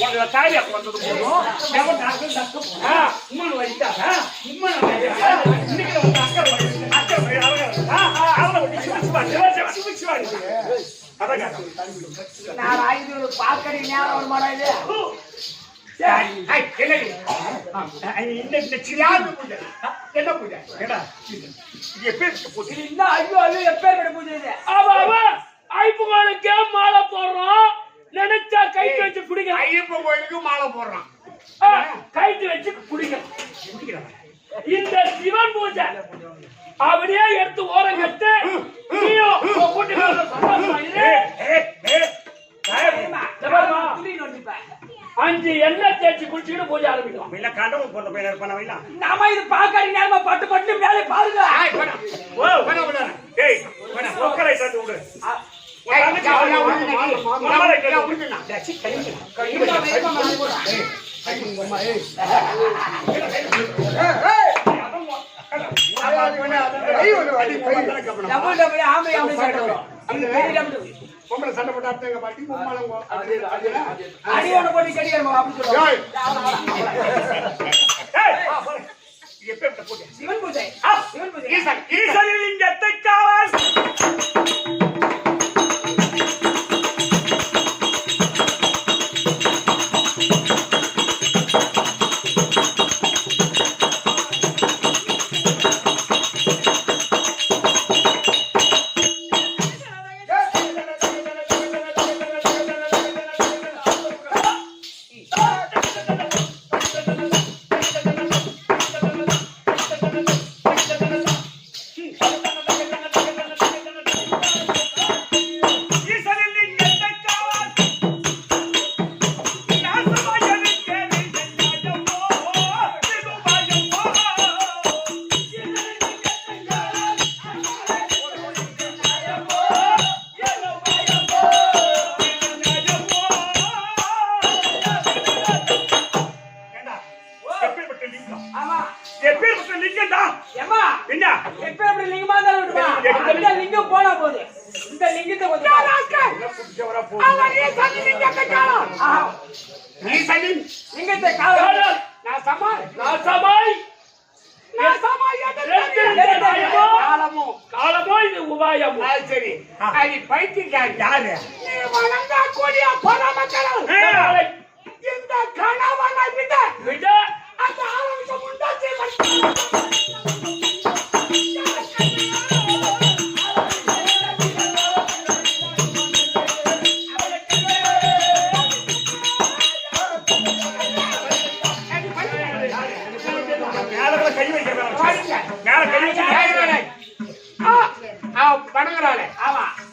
உங்களை தாய் அப்ப வந்தது போதும் உம்மன் வழிக்காக உம்மன் இன்னைக்கு வந்து நான் ஐந்து பாக்கடி ஞாபகம் வர மாட்டா இது. என்ன பூஜை இந்த ஐயோ ஐயோ எப்பேற்பட்ட பூஜை இது? ஐப்புகளுக்கே மாலை போடுறோம். நினைச்சா கைட்டு வச்சு குடிக்கலாம். ஐயப்பன் கோயிலுக்கு மாலை போடுறான். கைட்டு வச்சு குடிக்கலாம். இந்த சிவன் பூஜை அப்படியே எடுத்து ஓரம் கட்டு. அஞ்சு எண்ணெய் தேய்ச்சி குடிச்சுக்கிட்டு பூஜை ஆரம்பிக்கலாம். இல்ல கண்டவன் போற பையன் இருப்பான வைலாம் நாம இது பாக்காடி நேரமா பட்டு பட்டு மேலே பாருங்க. டேய் ஒக்கரை தட்டு விடு டபுள் டபுள் ஆம்பளை ஆம்பளை சண்டை வரும். பொம்பளை சண்டை போட்டு அத்தங்க பாட்டி அடி ஒண்ணு போட்டு கடிக்கிறோம் அப்படின்னு சொல்லுவாங்க. எப்ப பூஜை சிவன் பூஜை சிவன் பூஜை ஈசலிங்கத்தை காவல்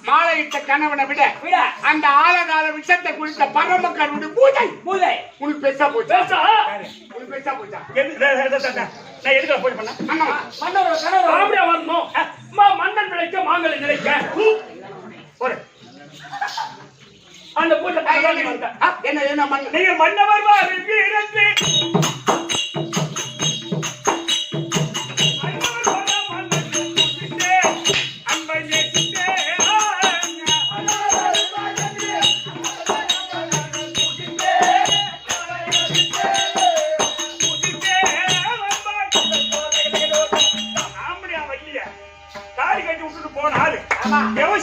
மாலையிட்ட கணவனை விட அந்த ஆழகால விஷத்தை குறித்த பரமக்கருடைய பூஜை பூஜை உனக்கு பெருசா போச்சா உனக்கு பெருசா போச்சா நான் எதுக்கு போய் பண்ண வரணும். மன்னன் நிலைக்க மாங்கலை நிலைக்க அந்த பூஜை என்ன என்ன மன்னன் நீங்க மன்னவர் வீரத்து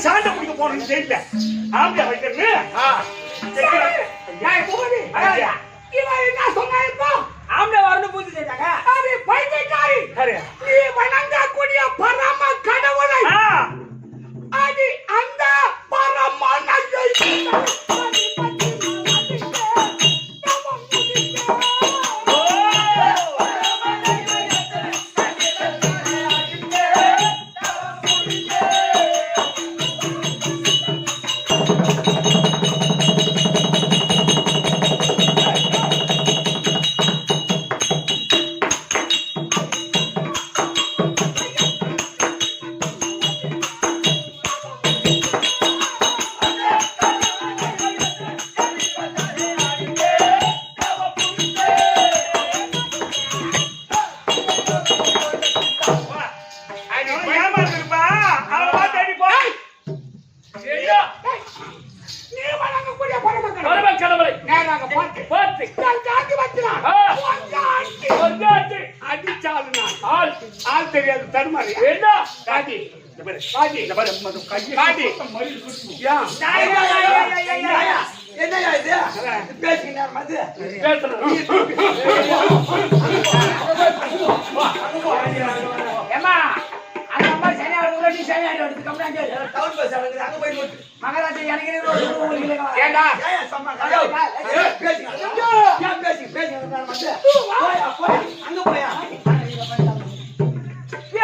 சாண்ட குடிக்க போறேன்னு தெரியல ஆம்பியா வைக்கிறது என்ன சொன்னா இப்போ ஆம்பளை வரணும் பூஜை செய்தாங்க. அது பைத்தியக்காரி நீ வணங்கக்கூடிய பரம கடவுளை அது அந்த பரமனை நாட்டு ஆளு நான். ஆள் ஆள் தெரியாது தருமாறி. என்ன காட்டி. இந்த பாரு. காட்டி. இந்த பாரு, மது கையை காட்டி. மறுபடியும் குத்து. ஏன்? என்னையா இது பேசுங்க மது பேசுறேன் ஏம்மா, அந்த அம்மா சரியானவங்களோ, நீ சரியானவங்க, கம்மியா கேளு. டவுன் பஸ் அங்க அங்க போய் நோட்டு மகாராஜா எனக்கு இது ஒரு ஊருக்கு இல்லைங்க. ஏண்டா? ஏயா சும்மா பேசுங்க ஏன் பேசுங்க மது போய் அங்க போயா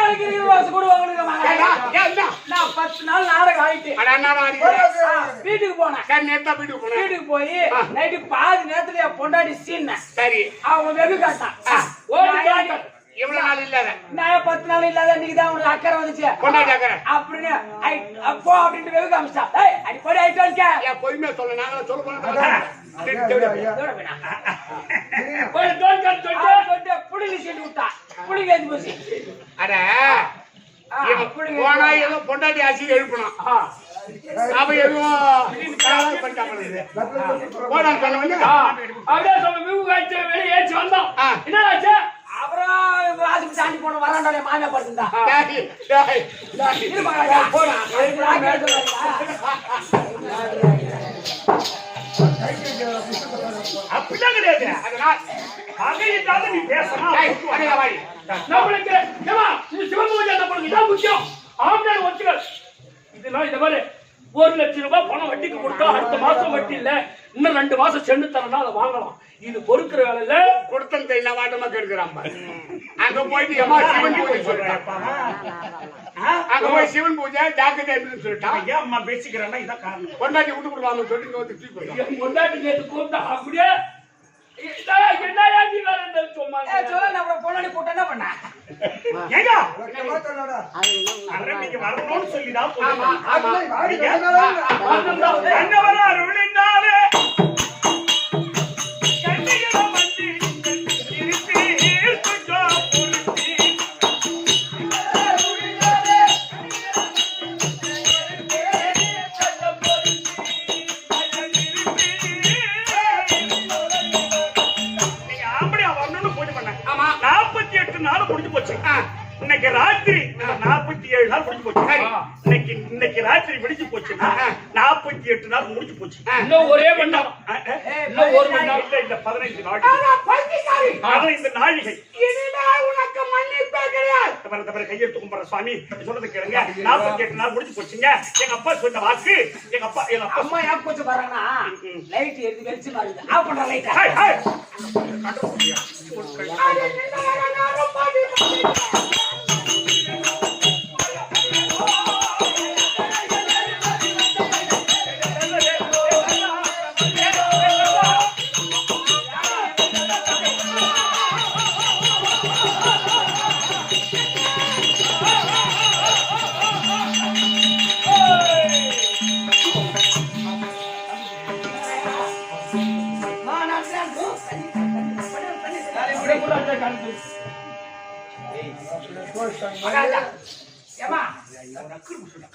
எனக்கு 20 வருஷம் கூட வாங்கணுங்க ஏண்டா? மகாராஜா. ஏண்டா? நான் 10 நாள் நாடகம் ஆயிட்டு அட அண்ணா அடிக்கிறேன். வீட்டுக்கு போனேன். சரி நேத்தா வீட்டுக்கு போனேன். வீட்டுக்கு போய் நைட்டு பாதி நேரத்துல என் பொண்டாட்டி சீன சரி. அவன் வெகு காட்டான். எவ்வளவு நாள் இல்லாத நான் 10 நாள் இல்லாத இன்னைக்குதான் உனக்கு அக்கறை வந்துச்சு கொண்டாடி அக்கறை. அப்படின்னு அப்போ அப்படின்ட்டு வெகு காமிச்சா. ஏய் அடிப்படி ஆயிட்டு வந்துக்க. ஏன் பொய்மையா சொல்ல நாங்களும் சொல்ல போனோம். இதோட வேணா. ஒரு தோல் கட் தொட்டு புடிங்கி சீட்டு விட்டா. புடிங்கி ஏத்தி போச்சு. அட இவன் புடிங்கி போனா ஏதோ பொண்டாட்டி ஆட்சி எழுப்பணும். அவ எதுவும் கரார் பண்ணிட்டாங்க. போனா சொன்னவங்க அப்படியே சொல்ல மிகு காய்ச்சி வெளியே ஏற்றி வந்தோம். ஆ. என்ன ஆச்சு? அப்புறம் வாசிப்பு சாண்டி போன வராண்டாலே மாமியா படுத்துந்தா. டேய், டேய், டேய். இரு மகாராஜா. போடா. அப்படிலாம் கிடையாது. அதனால் பகையிட்டால நீ பேசணும். டேய், அடேய் வாடி. நம்மளுக்கு ஏமா இது சிவபூஜை நம்மளுக்கு இதான் முக்கியம். ஆம்னார் ஒத்துக்கள் இதெல்லாம் இந்த மாதிரி 1 லட்சம் ரூபாய் பணம் வட்டிக்கு கொடுத்தா அடுத்த மாசம் வட்டி இல்ல, இன்னும் 2 மாசம் சென்று தரனா அதை வாங்கலாம். இது பொறுக்கிற வேலையில கொடுத்தன் தெரியல வாட்டமா கெடுக்கிறான் பாரு. அங்க போயிட்டு ஏமா சிவன் பூஜை சொல்லிட்டான். அங்க போய் சிவன் பூஜை ஜாக்கிரதை அப்படின்னு சொல்லிட்டான். ஏன் அம்மா பேசிக்கிறேன்னா இதான் காரணம். பொண்டாட்டி விட்டு கொடுவாங்க சொல்லி இங்க வந்து தூக்கி போயிட்டான். என் பொண்டாட்டி நேத்து கூப்பிட்டா அப்படியே என்னையா நீ வேற என்ன சும்மா சொல்ல நம்ம பொண்ணாடி போட்டு என்ன பண்ண? ஏங்க என்ன சொல்லடா அரை நீங்க வரணும்னு சொல்லிதான் ஆமா, போறீங்க. ஆமா. வாடி வரணும் அண்ணவர அருளினாலே கண்ணியல வந்து இருப்பீர் கொஞ்சம் பொறுத்தி. நீங்க ஆம்படியா வரணும்னு பூஜை பண்ண. ஆமா. 48 நாள் முடிஞ்சு போச்சு. இன்னைக்கு ராத்திரி 47 நாள் முடிஞ்சு போச்சு. சரி. இன்னைக்கு ராத்திரி முடிஞ்சு போச்சுன்னா 48 நாள் முடிஞ்சு போச்சு. இன்னும் ஒரே மணி நேரம். இன்னும் 1 மணி நேரம். இல்ல 15 நாள். பைத்தியக்காரி. அதான் இந்த நாழிகை. இனிமேல் உனக்கு மன்னிப்பே கிடையாது. தவிர கையெழுத்து கும்பிடுற சுவாமி சொல்றது கேளுங்க. 48 நாள் முடிஞ்சு போச்சுங்க. எங்க அப்பா சொன்ன வாக்கு எங்க அப்பா அம்மா ஏன் கொஞ்சம் பாருங்கன்னா லைட் எடுத்து வெளிச்சு மாறுது. ஆஃப் பண்ற லைட்டா. ஹாய் ஹாய் அது நின்ன நேரம் பாதி பாதி. மகாராஜா. ஏம்மா.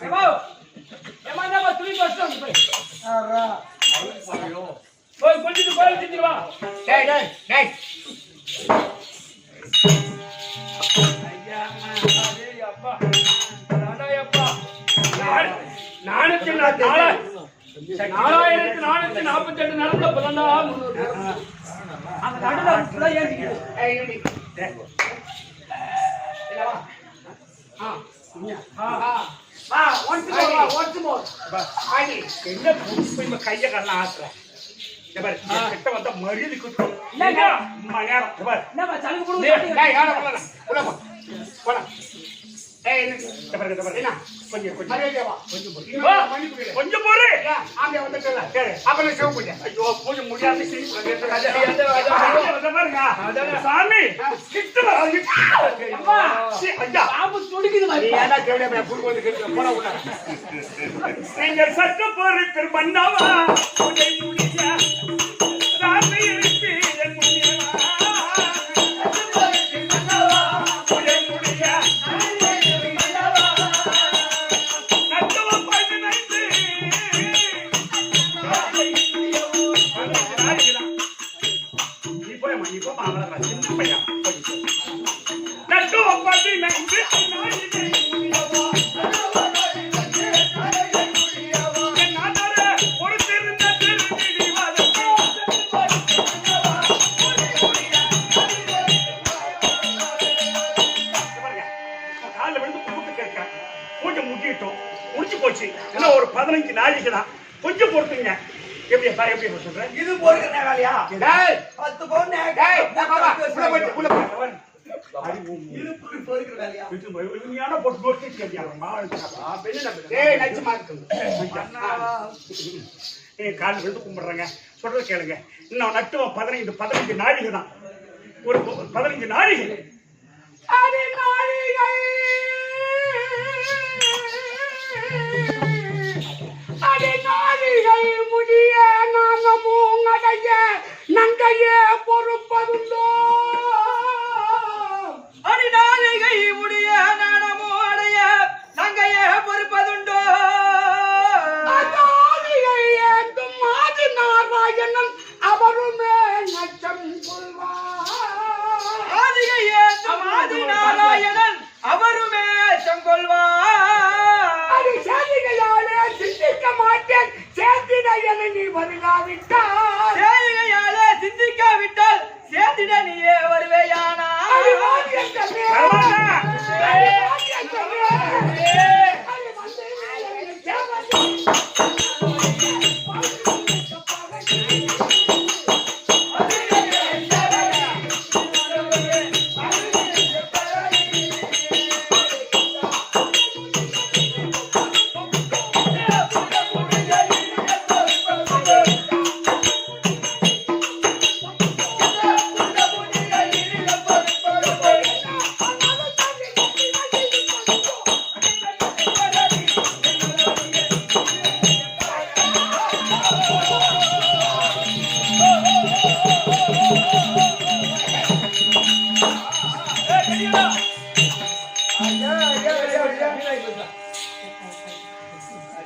ஏம்மா. ஏம்மா நம்ம துணி பஸ்ல வந்து போய். போய் கொஞ்சிட்டு கோயில் செஞ்சிரு வா. டேய் டேய் டேய். ஐயா அடே அப்பா. அடே அப்பா. 4448 நடந்த பலனா அந்த நடுல ஃபுல்லா ஏத்திக்கிடு. ஏய் நிடி. இல்லவா? வா once more. ஆடி. என்ன புடிச்சு கைய கண்ண ஆத்துற. கிட்ட வந்தா மரியாதை கொடுக்கும். என்னங்க? மணியாரம் என்னம்மா சலுக்கு புடுங்க. டேய் யார போடா. உள்ள போ. போடா. ஏய் என்ன? கொஞ்சம் மரியாதை வா. வா. மன்னிப்பு கேளு. கொஞ்சம் போரு. ஏன் ஆம்பளை வந்துட்டல. சரி. அப்புறம் சிவ பூஜை. ஐயோ பூஜை முடியாது அதான் சாமி கிட்ட வா. அம்மா. சீ, ஐயா பாம்பு துடிக்குது நீ மாதிரி. ஏன்டா தேவடா போய் புல் வந்து கேட்க போடா உள்ள. நீங்க சட்ட பொறுப்பு பண்ணவா உடை முடியா சாமி இருப்பீர் முனியவா உடை முடியா நட்டவ பதினைந்து நீ போயம்மா நீ போமா அவளை சின்ன பையன் முடிச்சு போச்சு. இன்னும் ஒரு 15 நாளைக்கு தான். கொஞ்சம் பொறுத்துங்க. எப்படி பாரு எப்படி சொல்றேன். இது போடுற வேலையா? டேய் 10 பவுன் டேய் பாபா உள்ள போய் இது போடுற வேலையா? நீயான போட்டு போட்டு கேட்டியாமா? டேய் நச்சு மார்க்கு. கால் விழுந்து கும்பிடுறாங்க. சொல்றது கேளுங்க. இன்னும் நட்டுவ 15 நாளைக்கு தான். ஒரு 15 நாளைக்கு. அது நாளிகை அடி நாளிகை முடிய நாங்கமும் அடைய நங்கையே பொறுப்பதுண்டோ அடி நாளிகை முடிய நாணமோ அடைய நங்கையே பொறுப்பதுண்டோ நாளிகை ஏற்றும் ஆதி நாராயணன் அவருமே நச்சம் கொள்வார் நாளிகை ஏற்றும் ஆதி நாராயணன் அவருமே செங்கொள்வார் அது சேதிகையாலே சிந்திக்க மாட்டேன் சேத்திட என நீ வருகாவிட்டால் சேதிகையாலே சிந்திக்காவிட்டால் சேதிட நீயே வருவேயானா அது வாங்கியன்றே அது வாங்கியன்றே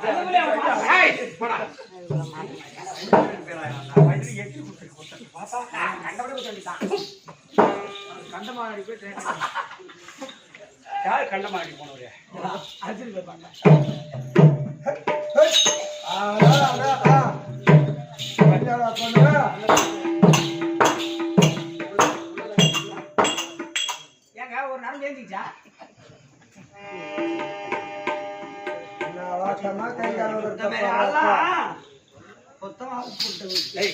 அது வந்து யார் கண்டமாடி போனவரே? ஏங்க ஒரு நேரம் ஏந்திச்சா ஏய்,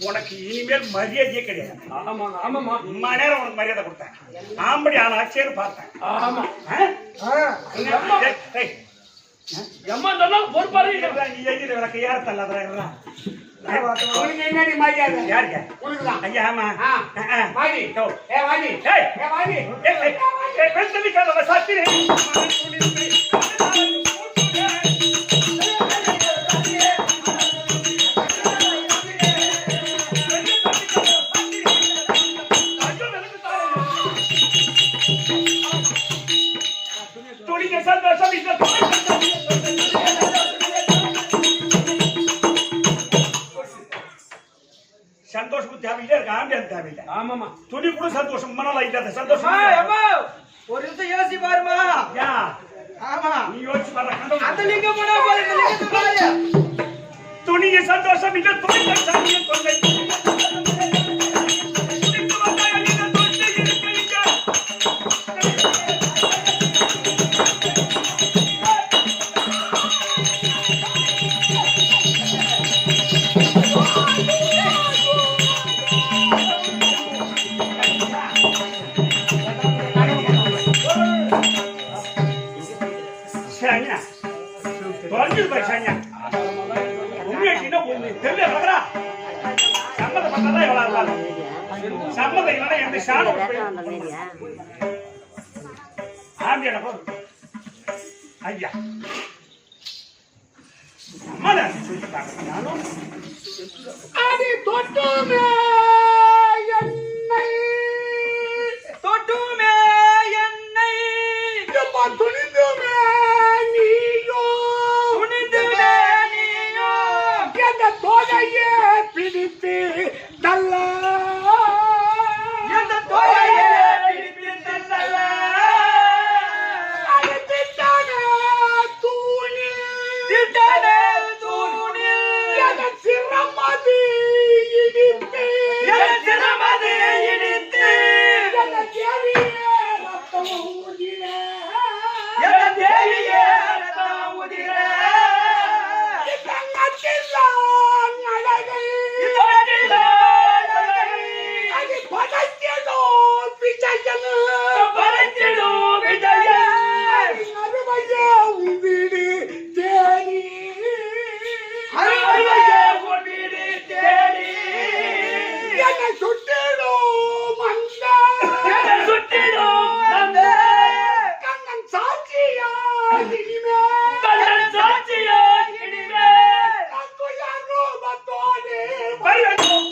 உனக்கு இனிமேல் மரியாதையே கிடையாது. ஆமாங்க ஆமாமா இம்மா நேரம் உனக்கு மரியாதை கொடுத்தேன். ஆம்படி ஆனாச்சேன்னு பார்த்தேன். ஆமா ஏய், ஏய், எம்மா சொன்னாலும் பொறுப்பாரு நீ எதிர விளக்க ஏற தள்ளாதா? உனக்கு என்னடி மரியாதை யாருங்க? உனக்குதான் ஐயா ஆமா. வாடி ஓ. வாடி ஏய், வாடி ஏய், ஏய், ஏய், பெண்தலிக்காதவ சாத்திரே. துணிங்க சந்தோஷம் இந்த சந்தோஷம் தேவையில்லை இருக்கு. ஆம்பியன் தேவையில்லை. ஆமாமா துணி கூட சந்தோஷம் மனல இல்லாத சந்தோஷம். அம்மா ஒரு நிமிஷம் யோசி பாருமா யா ஆமா நீ யோசிச்சு பாரு. அந்த லிங்கம் போனா பாரு இந்த லிங்கத்தை பாரு துணிங்க சந்தோஷம் இந்த துணிங்க சாமியும் கொண்டை. Sanya, banjir bahasanya. Umumnya kita bumi, terlihat apa? Sama tempat ada yang lain. Sama dengan yang di sana. Ambil apa? Ayah. Mana sih kita? அடி தொட்டுமே என்னை தொட்டுமே என்னை எம்மா துணிந்துமே நீயோ துணிந்துமே நீயோ எந்த தோகையே பிடித்து தள்ள எந்த தோகையே பிடித்து தள்ள விஜயனு பறந்திடும் விஜயன் அருமையே உன் வீடு தேடி அருமையே உன் வீடு தேடி என்னை சுட்டிடும் அந்த என்னை சுட்டிடும் அந்த கண்ணன் சாட்சியா இனிமே கண்ணன் சாட்சியோ இனிமே தத்துயார் ரூபத்தோடு வருவேன்.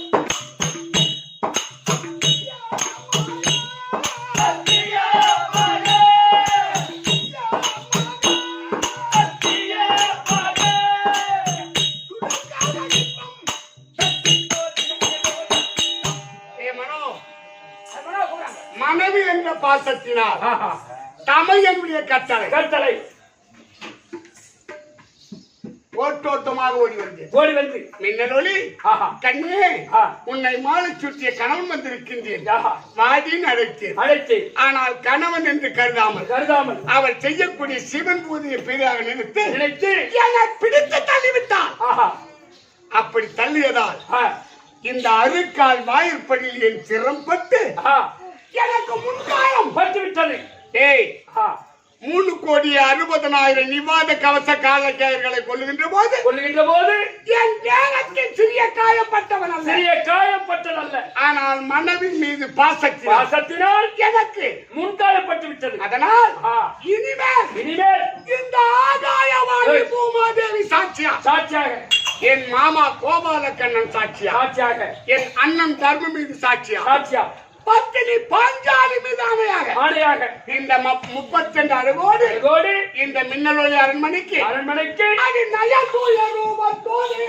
மனைவி என்ற பாசத்தினால் ஆஹா. தமிழ் என்னுடைய கட்டளை கட்டளை ஓட்டோட்டமாக ஓடி வந்தேன். ஓடி வந்து மின்னல் ஒளி ஆஹா. கண்ணே ஆ. உன்னை மாலை சுற்றிய கணவன் வந்திருக்கின்றேன் ஆஹா. வாடின்னு அழைத்தேன். அழைத்து ஆனால் கணவன் என்று கருதாமல் கருதாமல் அவள் செய்யக்கூடிய சிவன் பூதியை பெரிதாக நினைத்து நினைத்து என்னை பிடித்து தள்ளிவிட்டான். ஆஹா. அப்படி தள்ளியதால் ஆ. இந்த அருக்கால் வாயிற்படியில் என் சிரம்பட்டு ஆஹா. எனக்கு முன்காயம். பட்டு விட்டது ஏய், ஆஹா. 3,60,000 நிவாத கவச காலக்கயர்களை கொள்ளுகின்ற போது கொள்ளுகின்ற போது என் தேகத்தில் சிறிய காயப்பட்டவன் அல்ல. சிறிய காயப்பட்டதல்ல ஆனால் மனைவின் மீது பாசத்தினால் பாசத்தினால் எனக்கு முன்காயப்பட்டு விட்டது. அதனால் ஆ. இனிமேல் இனிமேல் இந்த ஆகாயவாணி பூமாதேவி சாட்சியா, சாட்சியாக என் மாமா கோபாலக்கண்ணன் சாட்சியா, சாட்சியாக என் அண்ணன் தர்ம மீது சாட்சியா, சாட்சியா பத்தினி பாஞ்சாலி மீது ஆணையாக ஆணையாக இந்த 32 அழகோடு கோடி இந்த மின்னலொளி அரண்மனைக்கு அரண்மனைக்கு அது நயதூய ரூபத்தோடு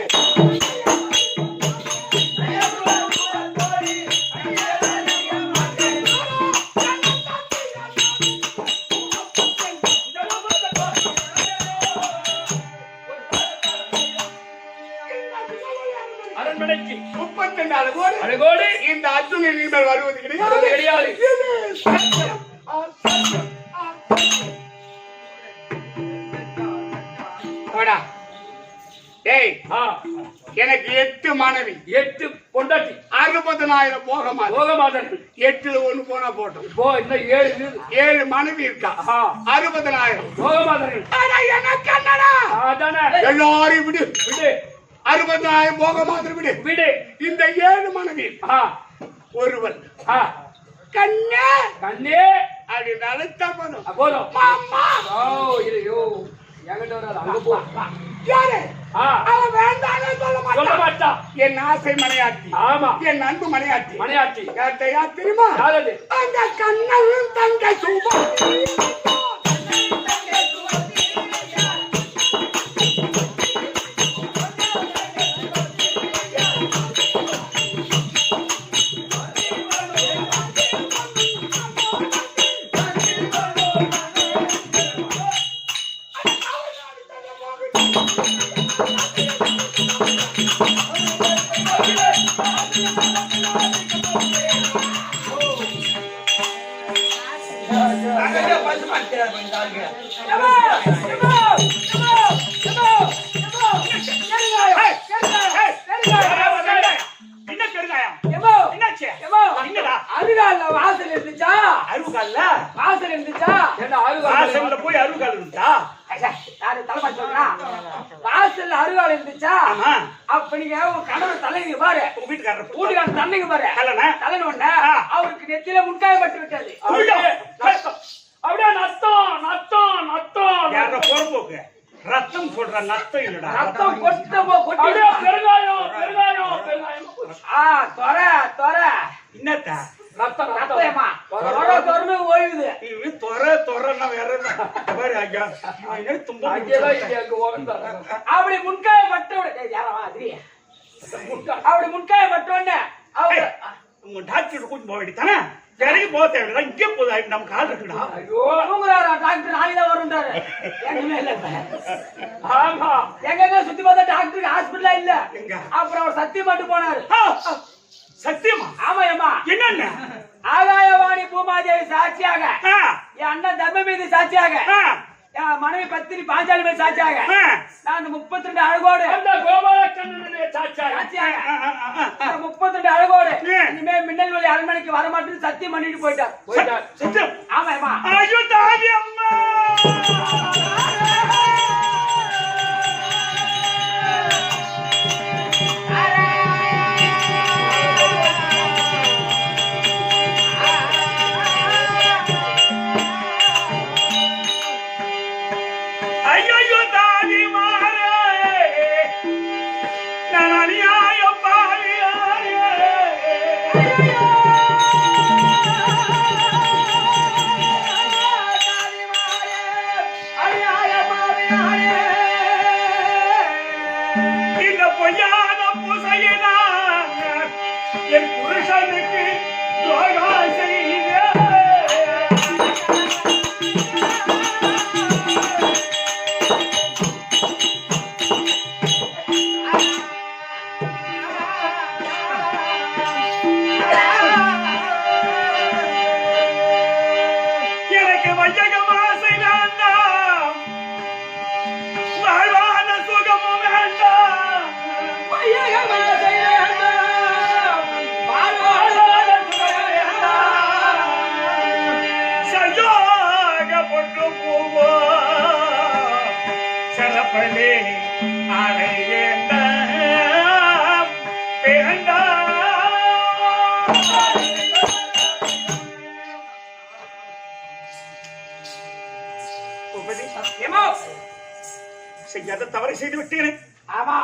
அரண்மனைக்கு 32 அழகோடு அழகோடு இந்த அர்ஜுனன் இனிமேல் வருவது வருவது கிடையாது. கிடையாது. இது சத்தியம். சத்தியம். சத்தியம். போடா. ஏய், ஆ. எனக்கு 8 மனைவி, 8 பொண்டாட்டி 60,000 போகமா, போகமாதர்கள் 8ல 1 போனா போட்டோம். இப்போ இன்னும் 7 இருக்குது. 7 மனைவி இருக்கா. ஆ. 60,000. போகமாதர்கள் ஆனா எனக்கு என்னடா, அதானே எல்லாரையும் விடு. விடு 60,000 போக மாதிரி விடு. விடு இந்த 7 மனைவி ஆ. ஒருவன் ஆ. கண்ணே கண்ணே அப்படி நினைத்தா போதும். போதும். மாமா ஓ ஐயோ என்கிட்ட வராது அங்க போ. யாரு ஆ. அவன் வேண்டானே சொல்ல சொல்ல மாட்டான். மாட்டா. என் ஆசை மனையாட்டி, ஆமா என் அன்பு மனையாட்டி. மனையாட்டி யார்கிட்டயா தெரியுமா? யாரது? அந்த கண்ணன் தங்கை சுபா. அங்கேயே பஸ் மாத்திராரு கொஞ்ச நாளுக்கு. என்ன கருங்காயம்? எம்மோ, என்னாச்சு? எம்மோ, என்னடா? அருகால்ல வாசல் இருந்துச்சா? அருகால்ல வாசல் இருந்துச்சா? என்ன அருகா வாசல்ல போய் அருகால் இருந்தா? ஐயா, யாரு தலைமை சொல்றா? வாசல்ல அருகால் இருந்துச்சா? ஆமா. அப்ப நீங்க உங்க கணவர் தலைங்க பாரு, உங்க வீட்டுக்காரர் வீட்டுக்காரர் தன்னைங்க பாரு, கல்லணை. தலைன உடனே ஆ. அவருக்கு நெத்தியில முன்காயப்பட்டு விட்டது. அப்படியே நத்தம் நத்தம் நத்தம் யார பொறுப்போக்கு ரத்தம் சொல்ற நத்தம் இல்லடா. ரத்தம் கொட்ட கொட்டி அப்படியே பெருங்காயம் பெருங்காயம் பெருங்காயம் ஆ தொர தொர என்னத்த ரத்தம் ரத்தமா தொர தொரன்னு ஓய்வுது. இது தொறன்னா வேற என்ன? பாரு ஐயா இவன் என்ன தும்ப அங்கேதான் இங்க அங்க ஓடுறாங்க. அப்படி முன்காயப்பட்ட உடனே யாரா அது அப்படி முன்காயப்பட்ட உடனே அவர் உங்க டாக்டர் கூட்டி போக வேண்டியதானே? இறங்கி போக தேவையில்லை. இங்கே போதும் நமக்கு ஆள் இருக்குடா. ஐயோ தூங்குறாரா டாக்டர் நாளைக்கு தான் வரும்ன்றாரு. எங்கேயுமே இல்ல இப்ப. ஆமா எங்க சுத்தி பார்த்தா டாக்டருக்கு ஹாஸ்பிட்டலா இல்ல. எங்க? அப்புறம் அவர் சத்தியம் மட்டும் போனாரு. ஆ, சத்தியமா? ஆமா ஏமா என்னென்ன? ஆகாயவாணி பூமாதேவி சாட்சியாக, ஆ, என் அண்ணன் தர்ம மீது சாட்சியாக, ஆ, மனைவி பத்தினி பாஞ்சாலி மேல் சாட்சியாக ஆ. நான் அந்த 32 அழகோடு அந்த கோபாலக்கண்ணனுடைய சாட்சியாக சாட்சியாக ஆ. 32 அழகோடு ஆ. இனிமே மின்னல்வெளி அரண்மனைக்கு வரமாட்டேன்னு சத்தியம் பண்ணிட்டு போயிட்டார். சத்தியம். ஆமாமா. ஐயோ தாவி அம்மா. ஐயோ தாவி மாறே. நான் அநியாயம் பாவியாரே. இந்த பொய்யான பூசையினால் என் புருஷனுக்கு துரோகம் செய்தேன். எனக்கு வையகம் ஆசை வேண்டாம், வாழ்வான சுகமும் வேண்டாம். சயோகப்பட்டு போவோம் சிறப்பலே அலை வேண்டாம் வேண்டாம். ஏமா செய்யாத தவறை செய்து விட்டேன். ஆமா.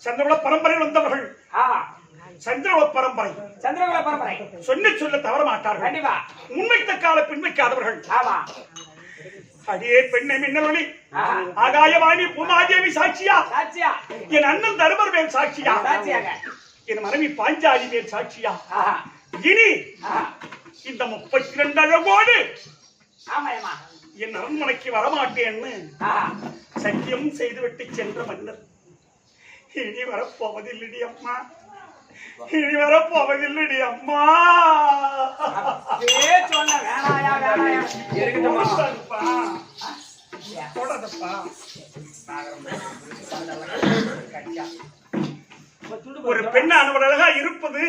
சந்திரகுல பரம்பரையில் வந்தவர்கள் ஆமா. சந்திரகுல பரம்பரை சந்திரகுல பரம்பரை சொல்ல தவற மாட்டார்கள். கண்டிப்பா. உண்மைத்த கால பின்வைக்காதவர்கள். ஆமா. அடியே பெண்ணை மின்னலொளி ஆஹா. ஆகாயவாணி பூமாதேவி சாட்சியா, சாட்சியா என் அண்ணன் தருமர் மேல் சாட்சியா, சாட்சியாக என் மனைவி பாஞ்சாலி மேல் சாட்சியா, ஆஹா. இனி ஆஹா. இந்த 32 அழகோடு ஆமாயம்மா. என் அரண்மனைக்கு வரமாட்டேன்னு ஆஹா. சத்தியம் செய்துவிட்டு சென்ற மன்னர் இனி வரப்போவதில்லடி அம்மா, இனி வரப்போவதில்லடி அம்மா. சொன்ன வேணாயா வேணாயா இருக்கட்டுமா. தொடரப்பா, தொடரப்பா. ஒரு பெண்ணானவர் அழகா இருப்பது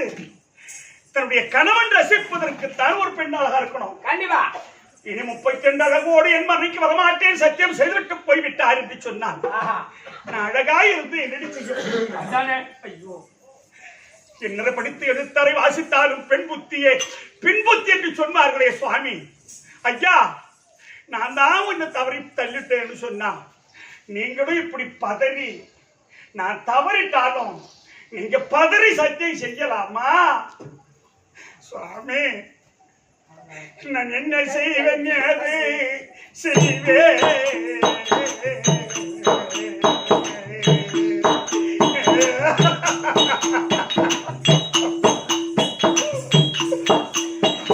தன்னுடைய கணவன் ரசிப்பதற்கு தான் ஒரு பெண் அழகா இருக்கணும். கண்டிப்பா. இனி 32 அழகோடு என் மனைக்கு வரமாட்டேன் சத்தியம் செய்துவிட்டு போய்விட்டார் என்று சொன்னான். ஆஹா. நான் அழகா இருந்து என்னடி செய்ய? ஐயோ, என்னரை படித்து எடுத்தரை வாசித்தாலும் பெண் புத்தியே பின் புத்தி என்று சொன்னார்களே சுவாமி. ஐயா, நான் தான் உன்னை தவறி தள்ளிட்டேன்னு சொன்னா நீங்களும் இப்படி பதறி நான் தவறிட்டாலும் நீங்க பதறி சத்தியம் செய்யலாமா? சுவாமி, நான் என்ன செய்வேன் செய்வேன்.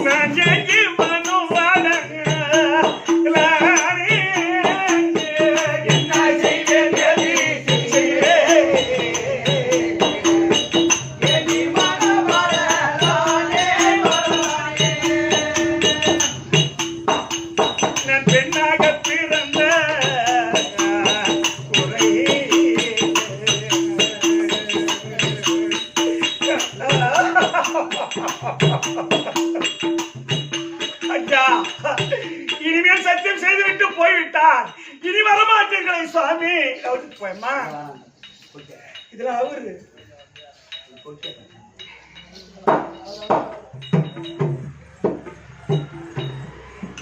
நான் எங்கே மனம் என்ன செய்வேன் நான் பெண்ணாக பிறந்த குறை. ஐயா, இனிமேல் சத்தியம் செய்துவிட்டு போய்விட்டார். இனி வரமாட்டீர்களே சுவாமி. போயம்மா, இதுல அவரு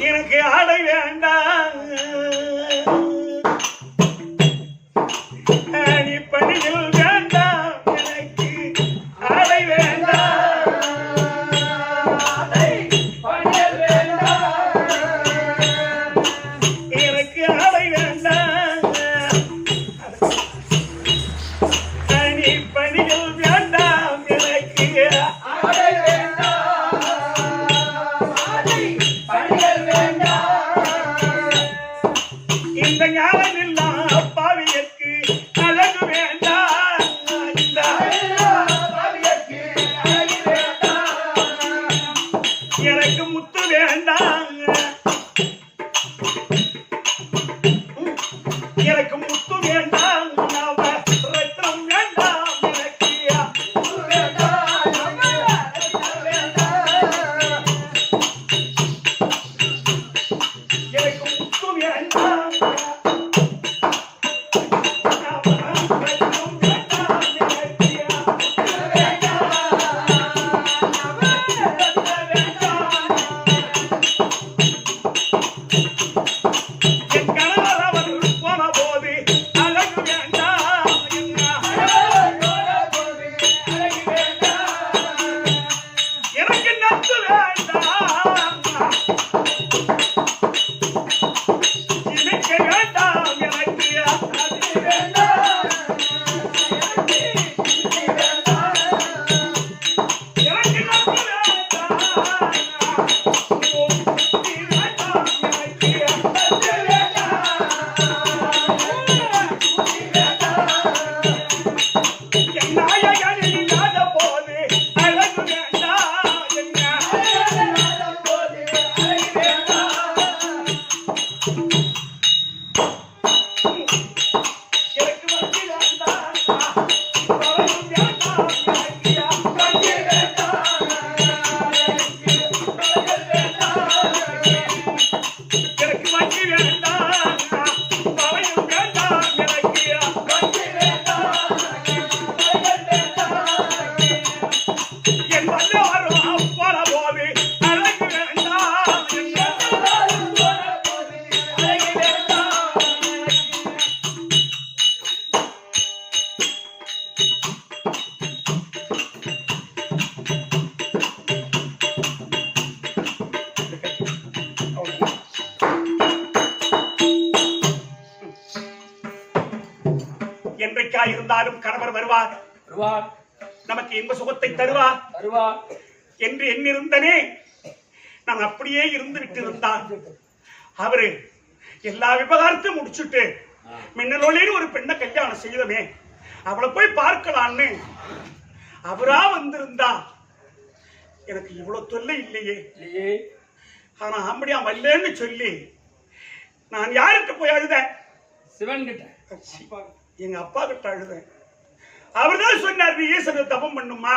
எனக்கு ஆடை வேண்டாம், நீ பணியில் வேண்டாம், எனக்கு ஆடை வேண்டாம், எனக்கு ஆடை வேண்டாம், நீ பணியில் வேண்டாம், எனக்கு ஆடை இந்த ஞானமில்லா பாவியற்கு அழகு வேண்டாம், இந்த எனக்கு முத்து வேண்டாம். எப்படியா இருந்தாலும் கணவர் வருவார், வருவார், நமக்கு இன்ப சுகத்தை தருவார் வருவார் என்று எண்ணிருந்தனே. நான் அப்படியே இருந்து விட்டு இருந்தான். அவரு எல்லா விவகாரத்தையும் முடிச்சுட்டு மின்னலோலின்னு ஒரு பெண்ணை கல்யாணம் செய்தமே, அவளை போய் பார்க்கலான்னு அவரா வந்திருந்தா எனக்கு இவ்வளவு தொல்லை இல்லையே. ஆனா அப்படியா வரலன்னு சொல்லி நான் யார்கிட்ட போய் அழுதேன்? சிவன் கிட்ட. எங்க அப்பா கிட்ட அழுதேன். அவர்தான் சொன்னார், நீ ஈசனை தபம் பண்ணுமா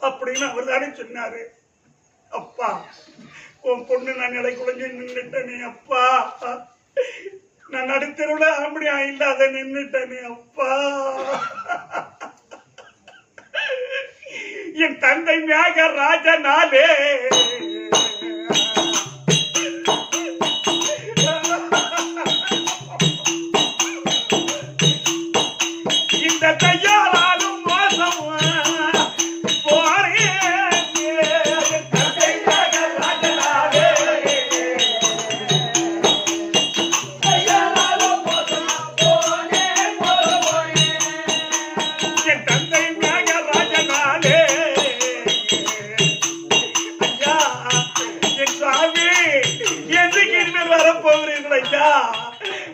அப்படின்னு அவர் தானே சொன்னாரு. அப்பா, உன் பொண்ணு நான் நிலை குழஞ்சு நின்றுட்டேனே அப்பா, நான் நடுத்தருவிட அப்படியா இல்லாத நின்றுட்டேனே அப்பா. என் தந்தை மேகராஜனாலே இந்த கையாலும் மோசம்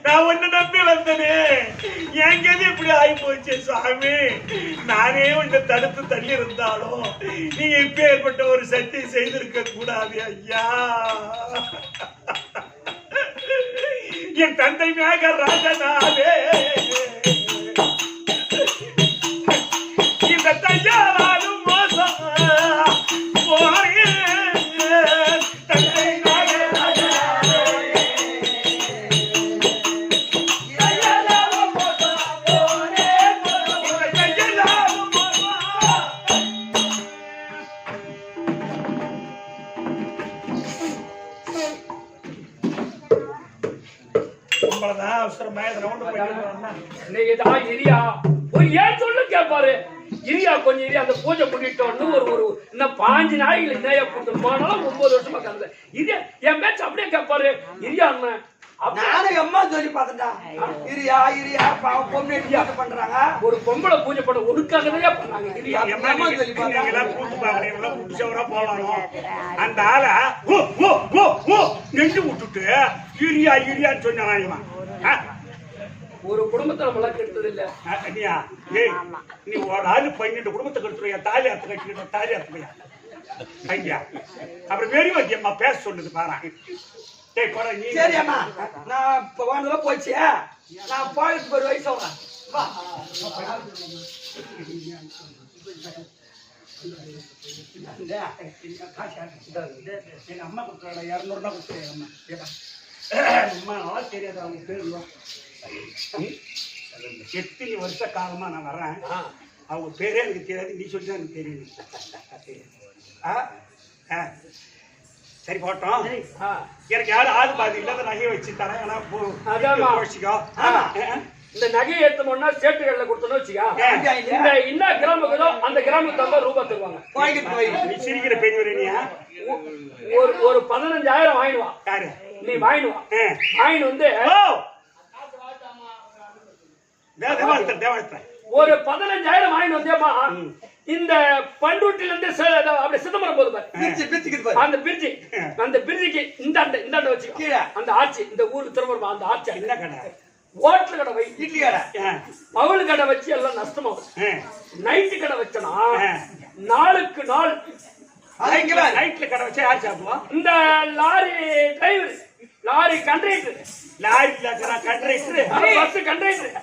நான் ஒன்னு நம்பி வந்தனே, எங்கேது இப்படி ஆகி போச்சு சாமி. நானே உன்னை தடுத்து தள்ளி இருந்தாலும் நீங்க இப்ப ஏற்பட்ட ஒரு சக்தி செய்திருக்க கூடாது ஐயா. என் தந்தை மேகராஜனாலே இந்த தையாலும் மோசம் போறேன். கொஞ்சம் அந்த பூஜை பண்ணிட்டோம்னு ஒரு இன்னும் 5 நாளைக்கு இணைய கூட்டு போனாலும் 9 வருஷமா கலந்து இது என் பேச்சு அப்படியே கேட்பாரு. இரியா நானும் அம்மா சொல்லி பார்த்தா இரியா இரியா பொண்ணு பண்றாங்க. ஒரு பொம்பளை பூஜை பண்ண ஒடுக்காகவே பண்ணாங்க. இரியா அம்மா சொல்லி அந்த ஆள நெஞ்சு விட்டுட்டு இரியா இரியான்னு சொன்னா ஒரு குடும்பத்தை நம்மள கெடுத்தது இல்ல. நீ ஒரு ஆளு 12 குடும்பத்தை கெடுத்துருவியா? தாலி அர்த்தம் கட்டிக்கிட்ட தாலி அர்த்தமையா ஐயா? அப்புறம் வெறி வச்சியம்மா பேச சொல்லுது பாரு. சரி அம்மா, நான் இப்ப வாங்கலாம் போச்சு, நான் போயிட்டு ஒரு வயசு ஆகுறேன். எங்க அம்மா கொடுக்குறாங்க 200 ரூபா கொடுத்துருங்க. அம்மா நல்லா தெரியாது அவங்க பேரு. எத்தனை வருஷ காலமா நான் வர்றேன், அவங்க பேரே எனக்கு தெரியாது. நீ சொல்லி தான் எனக்கு தெரியும். சரி போட்டோம். எனக்கு யாரும் ஆது பாதி இல்லாத நகையை வச்சு தரேன். இந்த நகையை எடுத்தோம்னா சேட்டுகள்ல கொடுத்தோம்னு வச்சுக்கா, இந்த என்ன கிராமக்குதோ அந்த கிராமத்துக்கு தந்தா ரூபாய் தருவாங்க. சிரிக்கிற பெரியவரேனியா ஒரு 15,000 வாங்கிடுவான். நீ வாங்கிடுவான். வாங்கிட்டு வந்து ஒரு 15,000 வாங்கிட்டு வந்தேமா, இந்த பண்ருட்டில இருந்து அப்படி சிதம்பரம் போது அந்த பிரிட்ஜி, அந்த பிரிட்ஜிக்கு இந்த வச்சு அந்த ஆட்சி, இந்த ஊருக்கு திரும்ப அந்த ஆட்சி என்ன கடை, ஹோட்டல் கடை வை, இட்லி கடை, பவுல் கடை வச்சு எல்லாம் நஷ்டமாகும். நைட்டு கடை வச்சனா நாளுக்கு நாள் நைட்ல கடை வச்சா யார் சாப்பிடுவோம்? இந்த lorry driver, lorry conductor, lorry conductor, bus conductor,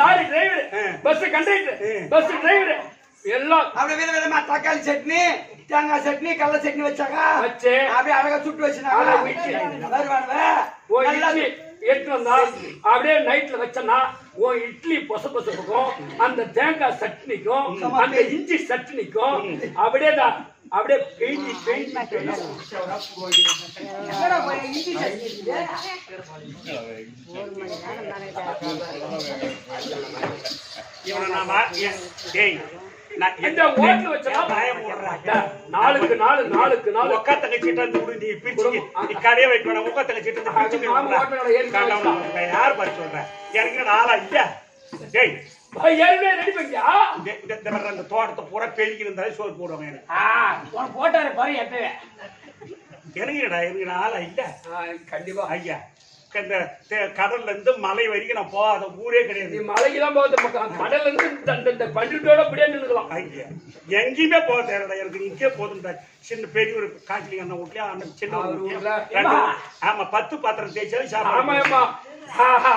lorry driver, bus conductor, bus driver எல்லாம் அப்படியே வித விதமா தக்காளி சட்னி, தேங்காய் சட்னி, கடலை சட்னி வச்சாங்க. வச்சு அப்படியே அழகா சுட்டு வச்சுனாங்க. எடுத்து வந்தா அப்படியே நைட்ல வச்சனா உன் இட்லி பொசப்பொசப்புக்கும் அந்த தேங்காய் சட்னிக்கும் அந்த இஞ்சி சட்னிக்கும் அப்படியே தான் அப்படியே பெயிண்டி இந்த ஓட்டு வச்சா நாளுக்கு நாள் ஒக்கா தங்கச்சிட்டு நீ பிரிச்சு நீ கடையை வைக்கணும். ஒக்கா தங்கச்சிட்டு யார் பார்த்து சொல்றேன்? எனக்கு 4 ஐயா டேய் ஏற்கனவே ரெடி பண்ணியா? இந்த மாதிரி அந்த தோட்டத்தை பூரா பெருக்கி இருந்தாலே சோறு போடுவாங்க எனக்கு. போட்டாரு பாரு எப்பவே. எனக்கு ஆளா இல்ல. கண்டிப்பா ஐயா இந்த கடல்ல இருந்து மலை வரைக்கும் நான் போகாத ஊரே கிடையாது. நீ மலைக்கு தான் போகுது பக்கம், கடல்ல இருந்து இந்த பண்டிட்டோட அப்படியே நின்னுக்கலாம். ஐயா எங்கேயுமே போக தேவையில்ல, எனக்கு இங்கே போதும். சின்ன பெரிய ஒரு காய்ச்சலி அண்ணன் வீட்லயா அண்ணன் சின்ன வீட்லயா ஆமா 10 பாத்திரம் தேய்ச்சாலும் சாப்பிடுமா.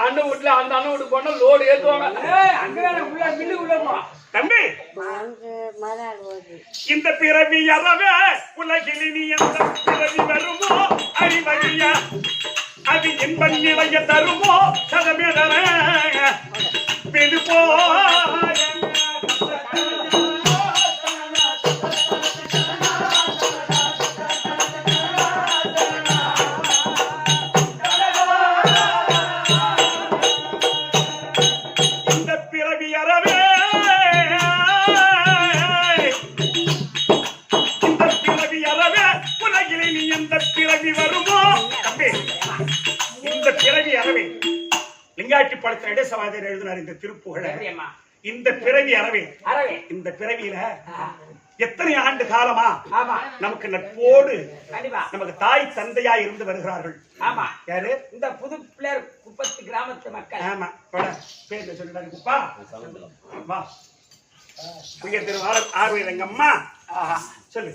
அண்ணன் வீட்டுல அந்த அண்ணன் வீட்டுக்கு போனா லோடு ஏத்துவாங்க. அங்க உள்ள மில்லு உள்ள போவான். தம்பி இந்த பிறவி அறவே உலகில் நீ எந்த பிறவி வருமோ அறிவழியா அது இன்பம் நிலைய தருமோ சதமே தர பெருப்போ இந்த பிறவி அறவே உலகிலே நீ எந்த பிறவி வருமோ தம்பி இந்த பிறவி அறவே லிங்காட்டி படத்தில் இடசவாதர் எழுதினார் இந்த திருப்புகழ. இந்த பிறவி அறவே இந்த பிறவியில எத்தனை ஆண்டு காலமா நமக்கு நட்போடு நமக்கு தாய் தந்தையா இருந்து வருகிறார்கள். யாரு? இந்த புது பிள்ளையர் குப்பத்து கிராமத்து மக்கள். ஆமா பேர் சொல்லிட்டாங்க குப்பா. வா உயர் திருவாளர் ஆர்வீரங்கம்மா சொல்லு.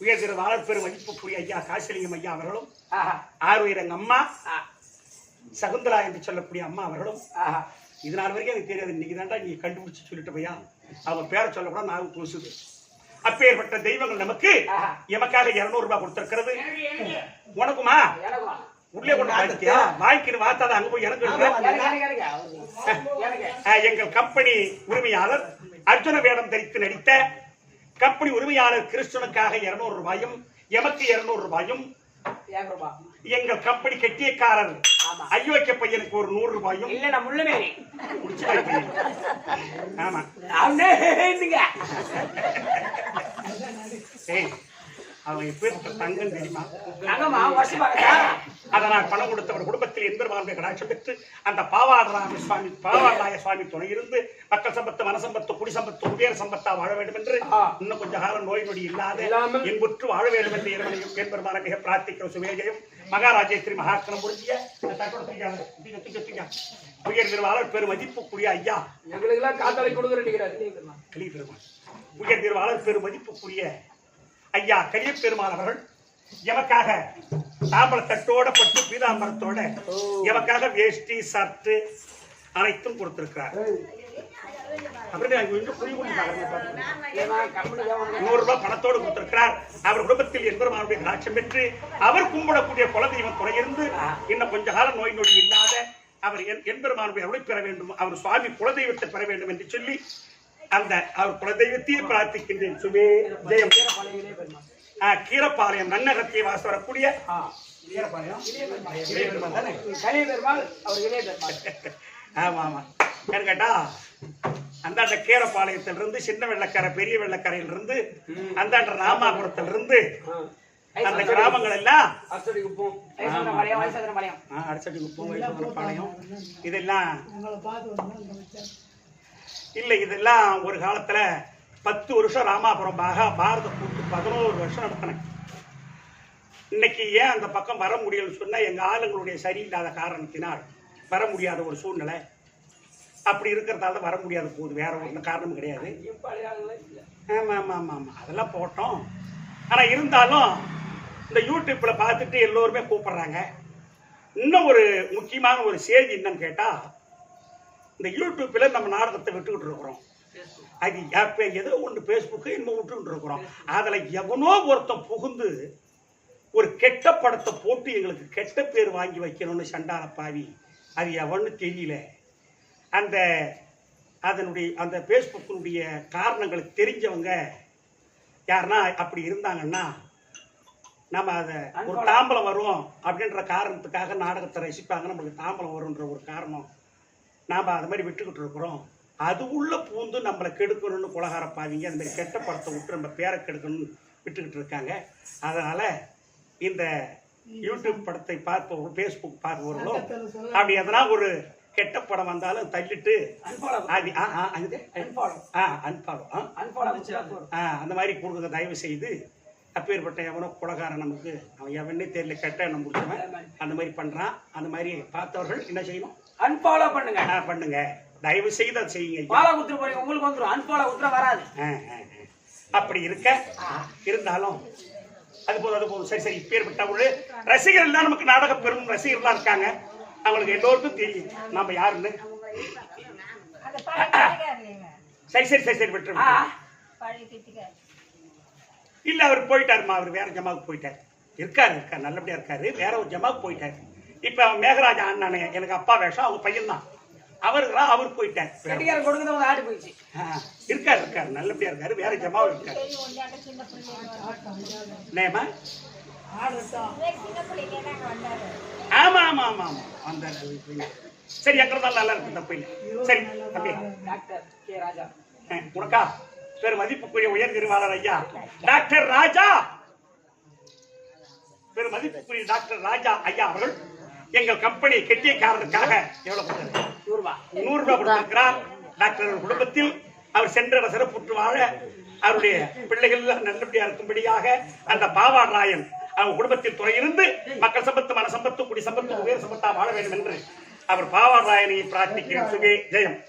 உயர் திருவாளர் பெரும் மதிப்புக்குரிய ஐயா காசிலிங்கம் ஐயா அவர்களும் ஆர்வீரங்கம்மா சகுந்தலா என்று சொல்லக்கூடிய அம்மா அவர்களும் இது நாள் வரைக்கும் எனக்கு தெரியாது. இன்னைக்கு தாண்டா நீ கண்டுபிடிச்சு சொல்லிட்டு பையா அவன் பேரை சொல்லக்கூட நாவு பூசுது. அப்பேற்பட்ட தெய்வங்கள் நமக்கு எமக்காக 200 ரூபாய் கொடுத்திருக்கிறது. உனக்குமா உள்ளே கொண்டு வாங்கிட்டியா? வாங்கிக்கின்னு வாத்தாத அங்க போய் எனக்கு எங்கள் கம்பெனி உரிமையாளர் அர்ஜுன வேடம் தரித்து நடித்த கம்பெனி உரிமையாளர் கிருஷ்ணனுக்காக 200 ரூபாயும் எமக்கு 200 ரூபாயும் எங்கள் கம்பெனி கெட்டியக்காரர் ஐயோக்கிய பையனுக்கு ஒரு 100 ரூபாயும் இல்ல நான் முள்ளமேரி ஆமா அவன் எப்ப தங்கம் தெரியுமா? அதை நான் பணம் கொடுத்தவர் குடும்பத்தில் எம்பெருமானுடைய கடாட்சம் பெற்று அந்த பாவாடராய சுவாமி துணை இருந்து மக்கள் சம்பத்து மனசம்பத்து குடிசம்பத்து குபேர சம்பத்தா வாழ வேண்டும் என்று இன்னும் கொஞ்ச காலம் நோய் நொடி இல்லாத என்புற்று வாழ வேண்டும் என்று இறைவனையும் எம்பெருமான மிக பிரார்த்திக்கிற சுவேஜையும் மகாராஜேஸ்வரி மகாக்கணம் பொருந்திய உயர் திருவாளர் பெரும் மதிப்புக்குரிய ஐயா எங்களுக்கெல்லாம் காத்தாலை கொடுக்குறேன். உயர் திருவாளர் பெரும் மதிப்புக்குரிய ஐயா கலிய பெருமாள் அவர்கள் எமக்காக தாம்பளத்தட்டோட பட்டு பீதாம்பரத்தோட எமக்காக வேஷ்டி சர்ட்டு அனைத்தும் கொடுத்திருக்கிறார். அப்புறம் 100 ரூபாய் பணத்தோடு கொடுத்திருக்கிறார். அவர் குடும்பத்தில் எம்பெருமானுடைய கடாட்சம் பெற்று அவர் கும்பிடக்கூடிய குலதெய்வம் துணையிருந்து இன்னும் கொஞ்ச காலம் நோய் நொடி இல்லாத அவர் எம்பெருமானுடைய அருளை பெற வேண்டும், அவர் சுவாமி குலதெய்வத்தை பெற வேண்டும் என்று சொல்லி அந்த அவர் குலதெய்வத்தையே பிரார்த்திக்கின்றேன். சுவே ஜெயம். கீரப்பாளையம் நன்னகத்திய வாச வரக்கூடிய ஆமா ஆமா ஏன்னு கேட்டா அந்தாண்ட கீரப்பாளையத்திலிருந்து சின்ன வெள்ளக்கரை பெரிய வெள்ளக்கரையிலிருந்து அந்தாண்ட ராமாபுரத்திலிருந்து அந்த கிராமங்கள் எல்லாம் அடிச்சடி குப்பம் பாளையம் இதெல்லாம் இல்ல இதெல்லாம் ஒரு காலத்துல 10 வருஷம் ராமாபுரம் பாரத கூட்டு 11 வருஷம் நடத்தினேன். இன்னைக்கு ஏன் அந்த பக்கம் வர முடியலன்னு சொன்னா எங்க ஆளுங்களுடைய சரியில்லாத காரணத்தினால் வர முடியாத ஒரு சூழ்நிலை. அப்படி இருக்கிறதால வர முடியாத போகுது, வேற ஒன்றும் காரணம் கிடையாது. ஆமா ஆமா ஆமா ஆமா அதெல்லாம் போட்டோம். ஆனா இருந்தாலும் இந்த யூடியூப்ல பார்த்துட்டு எல்லோருமே கூப்பிடுறாங்க. இன்னும் ஒரு முக்கியமான ஒரு செய்தி என்னன்னு கேட்டா, இந்த யூடியூப்ல நம்ம நாடகத்தை விட்டுக்கிட்டு இருக்கிறோம். அது ஏதோ ஒன்று பேஸ்புக்கு இன்னும் விட்டுக்கிட்டு இருக்கிறோம். அதுல எவனோ ஒருத்தன் புகுந்து ஒரு கெட்ட படத்தை போட்டு எங்களுக்கு கெட்ட பேர் வாங்கி வைக்கணும்னு சண்டால பாவி. அது எவன்னு தெரியல. அதனுடைய அந்த பேஸ்புக்கினுடைய காரணங்களுக்கு தெரிஞ்சவங்க யாருன்னா அப்படி இருந்தாங்கன்னா நம்ம அதை ஒரு தாம்பலம் வரும் அப்படின்ற காரணத்துக்காக நாடகத்தை ரசிப்பாங்க, நம்மளுக்கு தாம்பலம் வரும்ன்ற ஒரு காரணம் நாம் அது மாதிரி விட்டுக்கிட்டு இருக்கிறோம். அது உள்ள பூந்து நம்மளை கெடுக்கணும்னு குலகார பாவிங்க அந்த மாதிரி கெட்ட படத்தை விட்டு நம்ம பேரை கெடுக்கணும்னு விட்டுக்கிட்டு இருக்காங்க. அதனால இந்த யூடியூப் படத்தை பார்ப்பவர்களும் ஃபேஸ்புக் பார்ப்பவர்களும் அப்படி எதனா ஒரு கெட்ட படம் வந்தாலும் தள்ளிட்டு அன்பாலோ அது அன்பாலோ அன்பாலோ அன்பாலோ அந்த மாதிரி கொடுக்குற தயவு செய்து அப்பேற்பட்ட எவனோ குலகாரன் நமக்கு அவன் எவனே தெரியல கெட்ட எண்ணம் முடிச்சவன் அந்த மாதிரி பண்றான். அந்த மாதிரி பார்த்தவர்கள் என்ன செய்யணும்? அன்பாலோ பண்ணுங்க. பண்ணுங்க, தயவு செய்து அதை செய்யுங்க. பாலா குத்துற போறீங்க உங்களுக்கு வந்துடும், அன்பாலோ குத்துற வராது. அப்படி இருக்க இருந்தாலும் அது போதும். சரி இப்பேற்பட்ட ஒரு ரசிகர்கள் தான் நமக்கு நாடக பெரும் ரசிகர்களா இருக்காங்க. அவங்களுக்கு எல்லோருக்கும் தெரியும் நாம யாருன்னு. சரி விட்டு இல்ல அவர் போயிட்டாருமா, அவர் வேற ஜமாவுக்கு போயிட்டாரு. இருக்காரு நல்லபடியா இருக்காரு, வேற ஒரு ஜமாவுக்கு போயிட்டாரு. இப்ப மேகராஜா அண்ணானே எனக்கு அப்பா வேஷம், அவங்க பையன் தான் அவர் போயிட்டாரு. இருக்காரு நல்லபடியா இருக்காரு, வேற ஜமாவு இருக்காரு. ஆமா அந்த சரி அக்கறதால நல்லா இருக்கு, தப்பு இல்லை. சரி தம்பி உனக்கா பேர் மதிப்புக்குரிய உயர்திருவாளர் ஐயா டாக்டர் ராஜா, பேர் மதிப்புக்குரிய டாக்டர் ராஜா ஐயா அவர்கள் எங்கள் கம்பெனி கெட்டியக்காரருக்காக எவ்வளவு கொடுத்தாரு? 100 ரூபாய் கொடுத்திருக்கிறார். டாக்டர் குடும்பத்தில் அவர் சென்ற சிறப்புற்று வாழ அவருடைய பிள்ளைகள் நல்லபடியா இருக்கும்படியாக அந்த பாவாராயன் அவர் குடும்பத்தில் துறையிருந்து மக்கள் சம்பத்து, மன சம்பத்து, குடி சம்பத்து, உயர் சம்பத்தா வாழ வேண்டும் என்று அவர் பாவாராயனை பிரார்த்திக்கிறேன். சுகே ஜெயம்.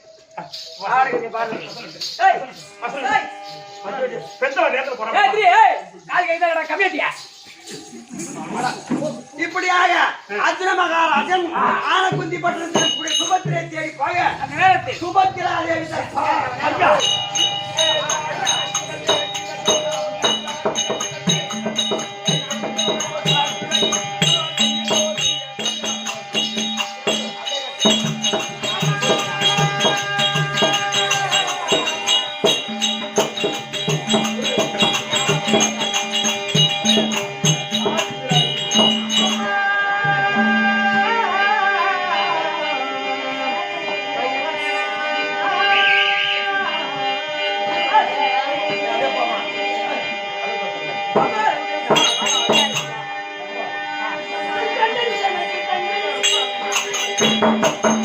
இப்படியாக அர்ஜுன மகாராஜன் ஆனகுந்தி பட்டணத்தில் சுபத்திரை தேடி போக சுபத்திரா தேவி Thank you.